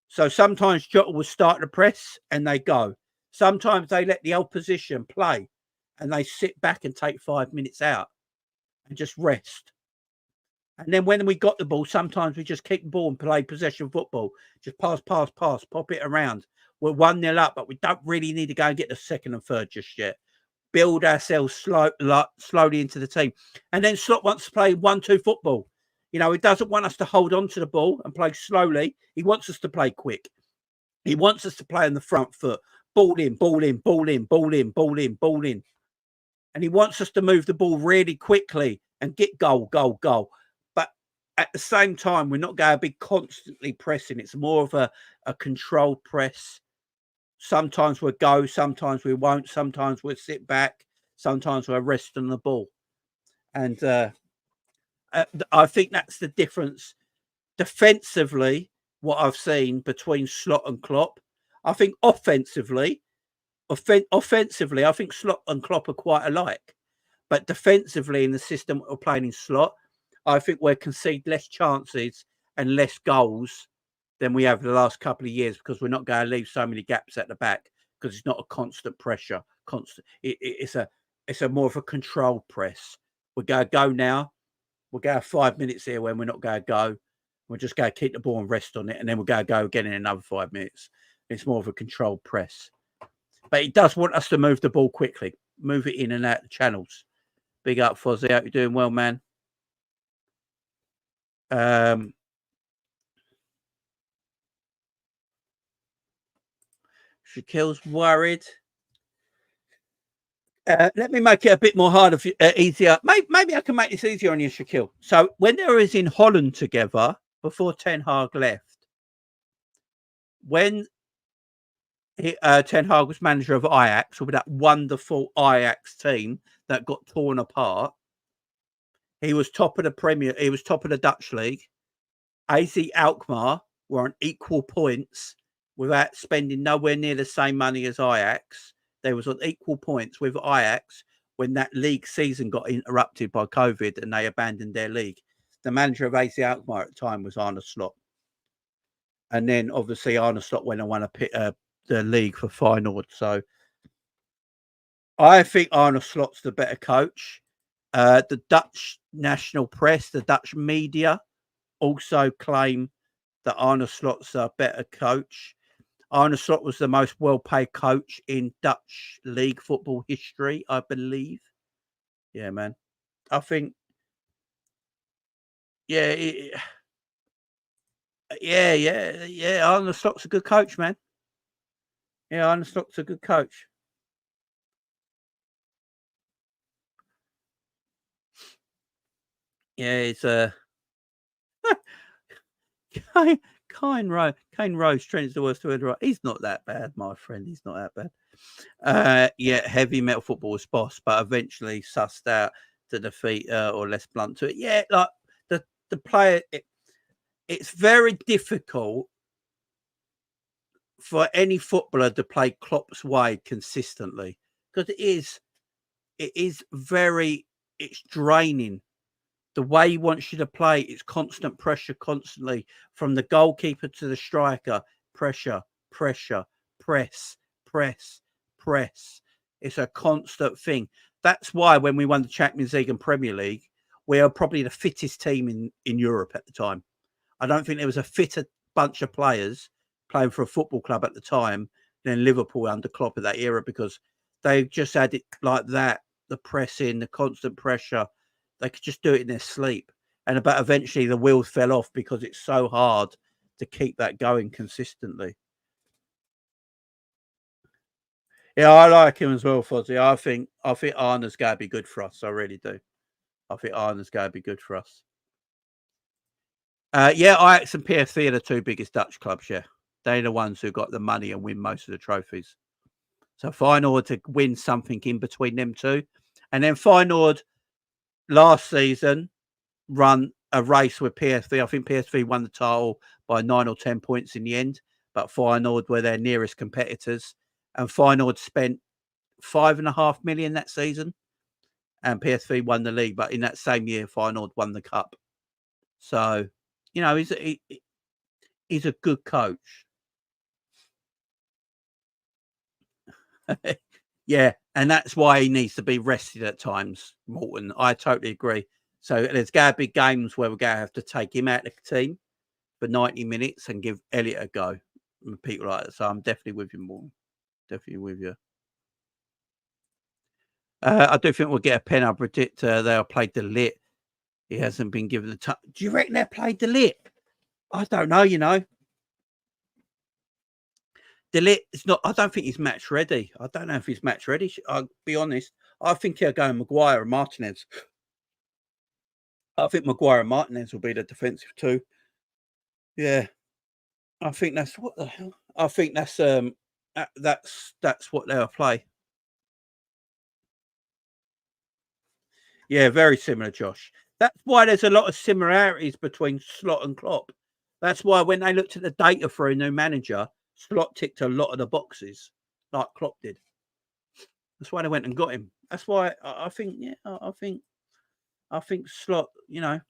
So sometimes Jota will start the press and they go. Sometimes they let the opposition play and they sit back and take 5 minutes out and just rest. And then when we got the ball, sometimes we just kick the ball and play possession football. Just pass, pop it around. We're 1-0 up, but we don't really need to go and get the second and third just yet. Build ourselves slowly into the team. And then Slot wants to play 1-2 football. You know, he doesn't want us to hold on to the ball and play slowly. He wants us to play quick. He wants us to play on the front foot. Ball in, ball in, ball in, ball in, ball in, ball in. And he wants us to move the ball really quickly and get goal. But at the same time, we're not going to be constantly pressing. It's more of a controlled press. Sometimes we'll go, sometimes we won't. Sometimes we'll sit back. Sometimes we'll rest on the ball. And I think that's the difference defensively, what I've seen between Slot and Klopp. I think offensively, I think Slot and Klopp are quite alike. But defensively, in the system we're playing in Slot, I think we'll concede less chances and less goals than we have the last couple of years because we're not going to leave so many gaps at the back because it's not a constant pressure. It's a more of a controlled press. We're going to go now. We'll go 5 minutes here when we're not going to go. We're just going to keep the ball and rest on it, and then we're going to go again in another 5 minutes. It's more of a controlled press. But he does want us to move the ball quickly, move it in and out the channels. Big up, Fozzie. Hope you're doing well, man. Shaquille's worried. Let me make it a bit more harder, easier. Maybe I can make this easier on you, Shaquille. So when they was in Holland together, before Ten Hag left, when Ten Hag was manager of Ajax, with that wonderful Ajax team that got torn apart, he was top of the Premier. He was top of the Dutch league. AZ Alkmaar were on equal points without spending nowhere near the same money as Ajax. They was on equal points with Ajax when that league season got interrupted by COVID and they abandoned their league. The manager of AZ Alkmaar at the time was Arne Slot. And then obviously Arne Slot went and won the league for Feyenoord. So I think Arne Slot's the better coach. The Dutch national press, the Dutch media also claim that Arne Slot's a better coach. Arne Slot was the most well-paid coach in Dutch league football history, I believe. Yeah, man. I think, yeah, Arne Slot's a good coach, man. Yeah, Arne Slot's a good coach. Yeah, it's Kane, Kane Rose Trent's the worst defender. He's not that bad, my friend. He's not that bad. Yeah, heavy metal football was boss, but eventually sussed out to defeat or less blunt to it. Yeah, like the player. It's very difficult for any footballer to play Klopp's way consistently because it is very it's draining. The way he wants you to play, it's constant pressure constantly from the goalkeeper to the striker. Pressure, pressure, press, press, press. It's a constant thing. That's why when we won the Champions League and Premier League, we are probably the fittest team in Europe at the time. I don't think there was a fitter bunch of players playing for a football club at the time than Liverpool under Klopp at that era because they just had it like that, the pressing, the constant pressure. They could just do it in their sleep. And about eventually the wheels fell off because it's so hard to keep that going consistently. Yeah, I like him as well, Fozzie. I think Arna's going to be good for us. I really do. I think Arna's going to be good for us. Yeah, Ajax and PSV are the two biggest Dutch clubs. Yeah, they're the ones who got the money and win most of the trophies. So Feyenoord to win something in between them two, and then Feyenoord last season run a race with PSV. I think PSV won the title by 9 or 10 points in the end, but Feyenoord were their nearest competitors, and Feyenoord spent 5.5 million that season, and PSV won the league. But in that same year, Feyenoord won the cup. So, he's a good coach. Yeah, and that's why he needs to be rested at times, Morton. I totally agree. So there's going to be games where we're going to have to take him out of the team for 90 minutes and give Elliot a go. And people like that. So I'm definitely with you, Morton. Definitely with you. I do think we'll get a pen. I predict they'll play Delit. He hasn't been given the time. Do you reckon they'll play Delit? I don't know, Delit is not. I don't think he's match ready. I don't know if he's match ready. I'll be honest. I think he'll go Maguire and Martinez. I think Maguire and Martinez will be the defensive two. Yeah, I think that's what the hell. I think that's what they'll play. Yeah, very similar, Josh. That's why there's a lot of similarities between Slot and Klopp. That's why when they looked at the data for a new manager, Slot ticked a lot of the boxes like Klopp did. That's why they went and got him. That's why I think. Yeah, I think Slot. Do you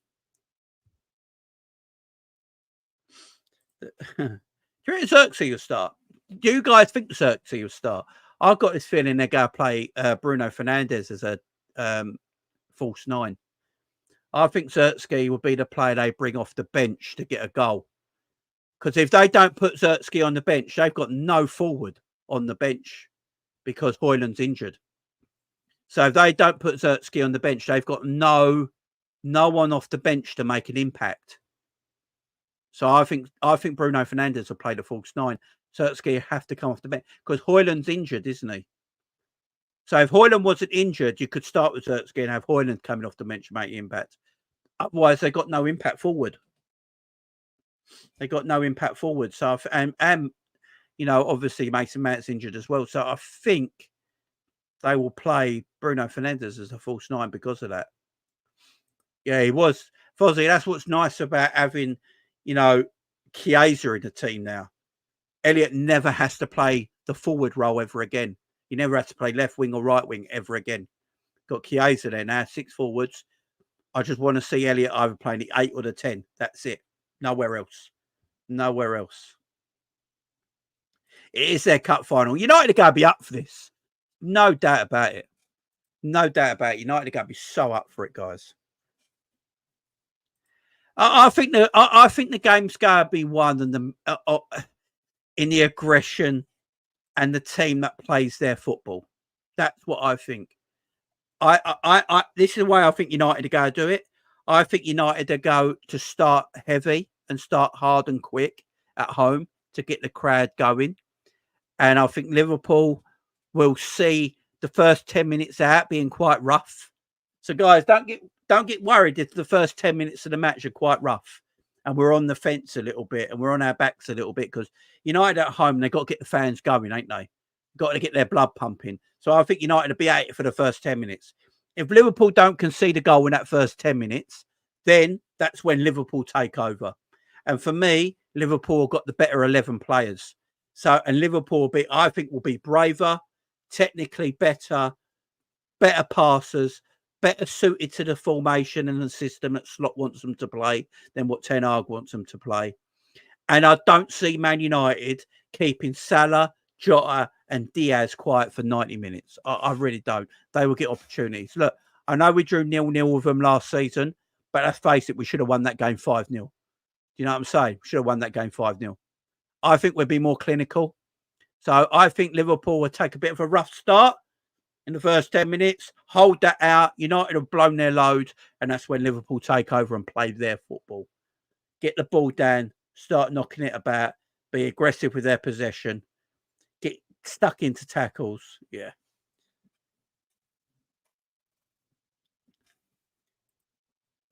reckon Xerxes will start? Do you guys think Xerxes will start? I've got this feeling they're going to play Bruno Fernandes as a false nine. I think Xerxes will be the player they bring off the bench to get a goal. Because if they don't put Xerxes on the bench, they've got no forward on the bench because Højlund's injured. So if they don't put Xerxes on the bench, they've got no one off the bench to make an impact. So I think Bruno Fernandes will play the false nine. Xerxes have to come off the bench because Højlund's injured, isn't he? So if Højlund wasn't injured, you could start with Xerxes and have Højlund coming off the bench and make impact. Otherwise, they got no impact forward. They got no impact forward. So and obviously Mason Mount's injured as well. So I think they will play Bruno Fernandes as a false nine because of that. Yeah, he was. Fozzie, that's what's nice about having, Chiesa in the team now. Elliot never has to play the forward role ever again. He never has to play left wing or right wing ever again. Got Chiesa there now, 6 forwards. I just want to see Elliot either playing the 8 or the 10. That's it. Nowhere else. Nowhere else. It is their cup final. United are going to be up for this. No doubt about it. No doubt about it. United are going to be so up for it, guys. I think the game's going to be won in the aggression and the team that plays their football. That's what I think. This is the way I think United are going to do it. I think United are going to start heavy and start hard and quick at home to get the crowd going. And I think Liverpool will see the first 10 minutes out being quite rough. So guys, don't don't get worried if the first 10 minutes of the match are quite rough and we're on the fence a little bit and we're on our backs a little bit, because United at home, they've got to get the fans going, ain't they? Got to get their blood pumping. So I think United will be at it for the first 10 minutes. If Liverpool don't concede a goal in that first 10 minutes, then that's when Liverpool take over. And for me, Liverpool got the better 11 players. So, and Liverpool I think will be braver, technically better passers, better suited to the formation and the system that Slot wants them to play than what Ten Hag wants them to play. And I don't see Man United keeping Salah, Jota and Diaz quiet for 90 minutes. I really don't. They will get opportunities. Look, I know we drew 0-0 with them last season, but let's face it, we should have won that game 5-0. Do you know what I'm saying? We should have won that game 5-0. I think we'll be more clinical. So I think Liverpool will take a bit of a rough start in the first 10 minutes, hold that out. United have blown their load, and that's when Liverpool take over and play their football. Get the ball down, start knocking it about, be aggressive with their possession, get stuck into tackles. Yeah.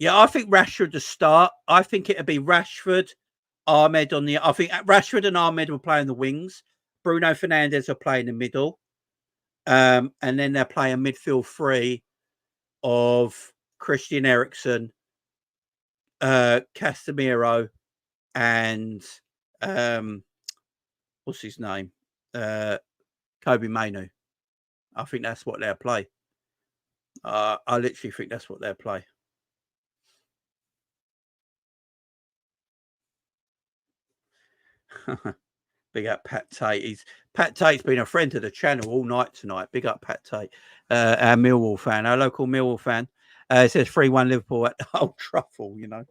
Yeah, I think Rashford to start. I think it'll be Rashford, Ahmed on the... I think Rashford and Ahmed will play on the wings. Bruno Fernandes will play in the middle. And then they'll play a midfield three of Christian Eriksen, Casemiro, and what's his name? Kobe Mainoo. I think that's what they'll play. I literally think that's what they'll play. Big up Pat Tate. Pat Tate's been a friend to the channel all night tonight. Big up Pat Tate, our Millwall fan, our local Millwall fan. It says 3-1 Liverpool at Old Truffle, you know.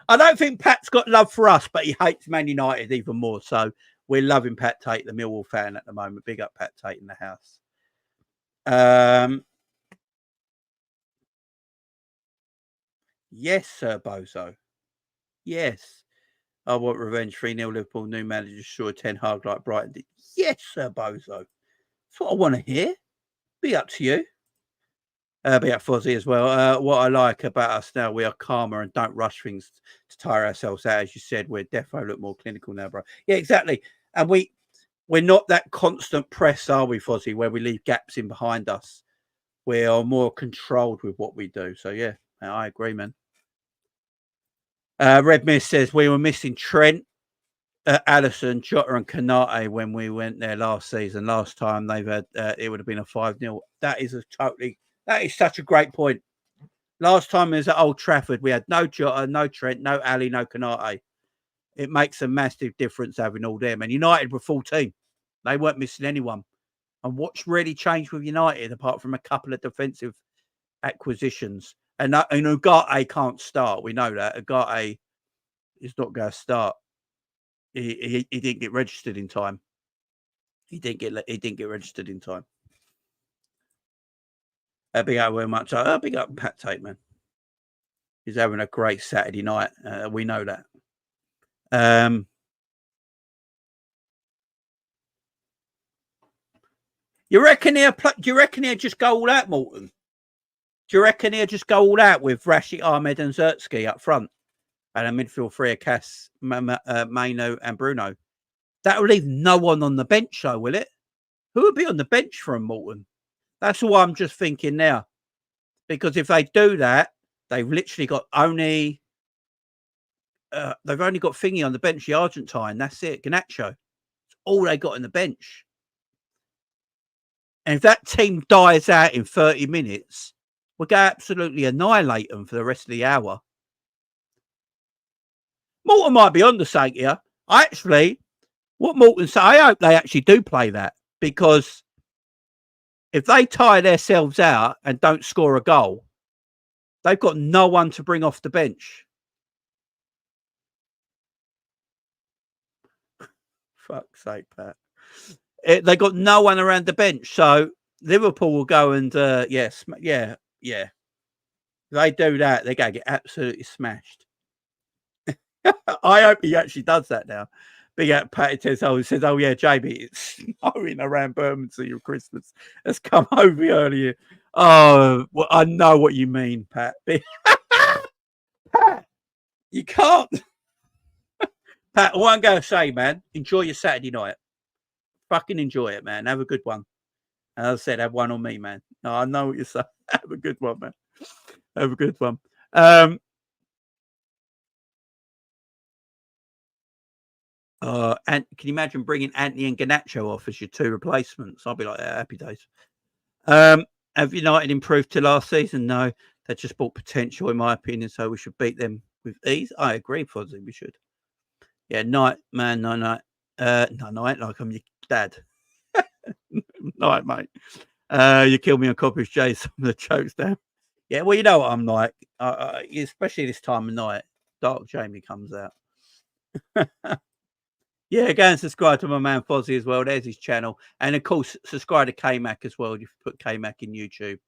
I don't think Pat's got love for us, but he hates Man United even more. So we're loving Pat Tate, the Millwall fan at the moment. Big up Pat Tate in the house. Yes, Sir Bozo. Yes. I want revenge. 3-0 Liverpool. New manager, sure. Ten Hag like Brighton did. Yes, Sir Bozo. That's what I want to hear. Be up to you. Be up Fozzie as well. What I like about us now, we are calmer and don't rush things to tire ourselves out. As you said, we're definitely look more clinical now, bro. Yeah, exactly. And we're not that constant press, are we, Fozzie, where we leave gaps in behind us. We are more controlled with what we do. So, yeah, I agree, man. Red Mist says we were missing Trent, Allison, Jota and Kanate when we went there last season. Last time they've had, it would have been a 5-0. That is such a great point. Last time it was at Old Trafford, we had no Jota, no Trent, no Ali, no Kanate. It makes a massive difference having all them. And United were 14. They weren't missing anyone. And what's really changed with United, apart from a couple of defensive acquisitions? And Ugarte can't start. We know that. Ugarte is not going to start. He didn't get registered in time. He didn't get registered in time. Big up very much. Big up Pat Tate, man. He's having a great Saturday night. We know that. You reckon he'll just go all out, Morton? Do you reckon he'll just go all out with Rashid, Ahmed and Zertsky up front? And a midfield three of Cass, Mainoo and Bruno. That will leave no one on the bench, though, will it? Who would be on the bench for him, Morton? That's what I'm just thinking now. Because if they do that, they've literally got only... they've only got Thingy on the bench, the Argentine. That's it, Garnacho. That's all they got on the bench. And if that team dies out in 30 minutes, we'll go absolutely annihilate them for the rest of the hour. Morton might be on the sake here. What Morton said, I hope they actually do play that, because if they tire themselves out and don't score a goal, they've got no one to bring off the bench. Fuck's sake, Pat. They got no one around the bench, so Liverpool will go and yeah. If they do that, they're going to get absolutely smashed. I hope he actually does that now. Big out Pat says, oh yeah, JB, it's snowing around Bermondsey for Christmas. Let's come over earlier. Oh, well, I know what you mean, Pat. Pat, you can't. Pat, all I'm going to say, man, enjoy your Saturday night. Fucking enjoy it, man. Have a good one. And as I said, have one on me, man. No, I know what you're saying. Have a good one, man. Have a good one. And can you imagine bringing Anthony and Garnacho off as your two replacements? I'll be like, happy days. Have United improved to last season? No, they just bought potential, in my opinion. So we should beat them with ease. I agree, Fozzie. We should. Yeah, night, man. No night. No night. Like I'm your dad. Night, mate. You killed me on Coppish J. Some of the jokes down. Yeah, well, you know what I'm like, especially this time of night. Dark Jamie comes out. Yeah, go and subscribe to my man Fozzie as well. There's his channel. And of course, subscribe to K-Mac as well. If you put K-Mac in YouTube,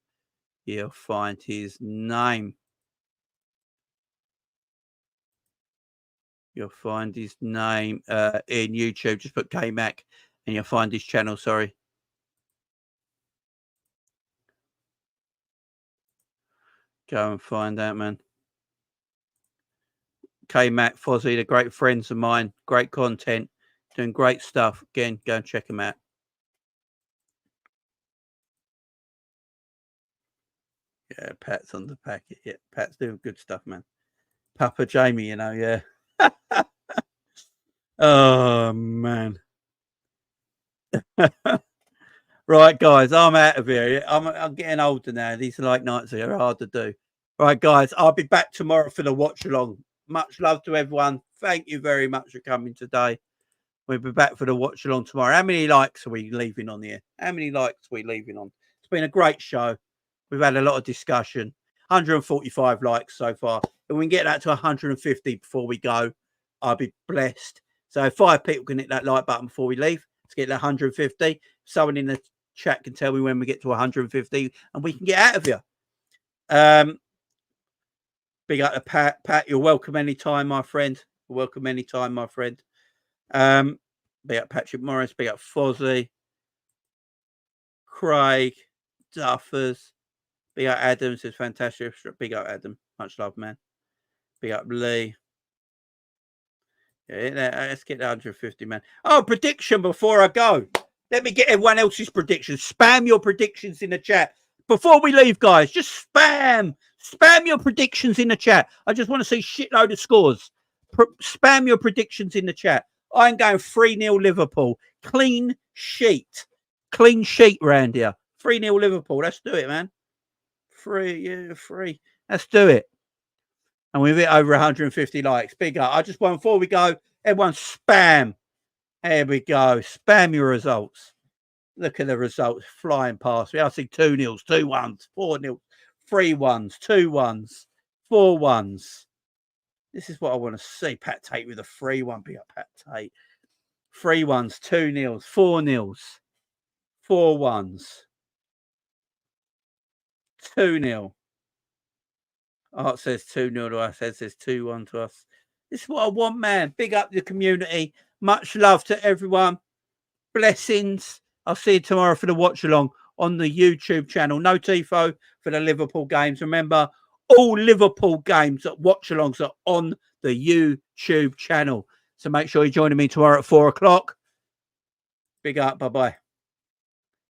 you'll find his name. You'll find his name in YouTube. Just put K-Mac and you'll find his channel. Sorry. Go and find that, man. K-Mac, Fozzie, they're great friends of mine. Great content. Doing great stuff. Again, go and check them out. Yeah, Pat's on the packet. Yeah, Pat's doing good stuff, man. Papa Jamie, you know, yeah. Oh, man. Right, guys, I'm out of here. I'm getting older now. These late nights are hard to do. Right, guys, I'll be back tomorrow for the watch along. Much love to everyone. Thank you very much for coming today. We'll be back for the watch along tomorrow. How many likes are we leaving on here? How many likes are we leaving on? It's been a great show. We've had a lot of discussion. 145 likes so far. If we can get that to 150 before we go, I'll be blessed. So if 5 people can hit that like button before we leave, let's get that 150. Someone in the chat can tell me when we get to 150 and we can get out of here. Big up to Pat. Pat, you're welcome anytime, my friend. You're welcome anytime, my friend. Big up Patrick Morris. Big up Fozzie. Craig. Duffers. Big up Adam. Says fantastic. Big up Adam. Much love, man. Big up Lee. Yeah, let's get 150, man. Oh, prediction before I go. Let me get everyone else's predictions. Spam your predictions in the chat. Before we leave, guys, just spam your predictions in the chat. I just want to see shitload of scores. Spam your predictions in the chat. I'm going 3-0 Liverpool. Clean sheet. Clean sheet round here. 3-0 Liverpool. Let's do it, man. 3. Let's do it. And we've hit over 150 likes. Big up. I just want, before we go, everyone spam. There we go. Spam your results. Look at the results flying past me. I see 2-0s, 2-1s, 4-0, 3-1s, 2-1s, 4-1s. This is what I want to see. Pat Tate with a 3-1. Big up Pat Tate. 3-1s, 2-0s, 4-0s, 4-1s, 2-0. Art says 2-0 to us. Ed says 2-1 to us. This is what I want, man. Big up the community. Much love to everyone. Blessings. I'll see you tomorrow for the watch along on the YouTube channel. No tifo for the Liverpool games. Remember, all Liverpool games at watch alongs are on the YouTube channel. So make sure you're joining me tomorrow at 4 o'clock. Big up. Bye-bye.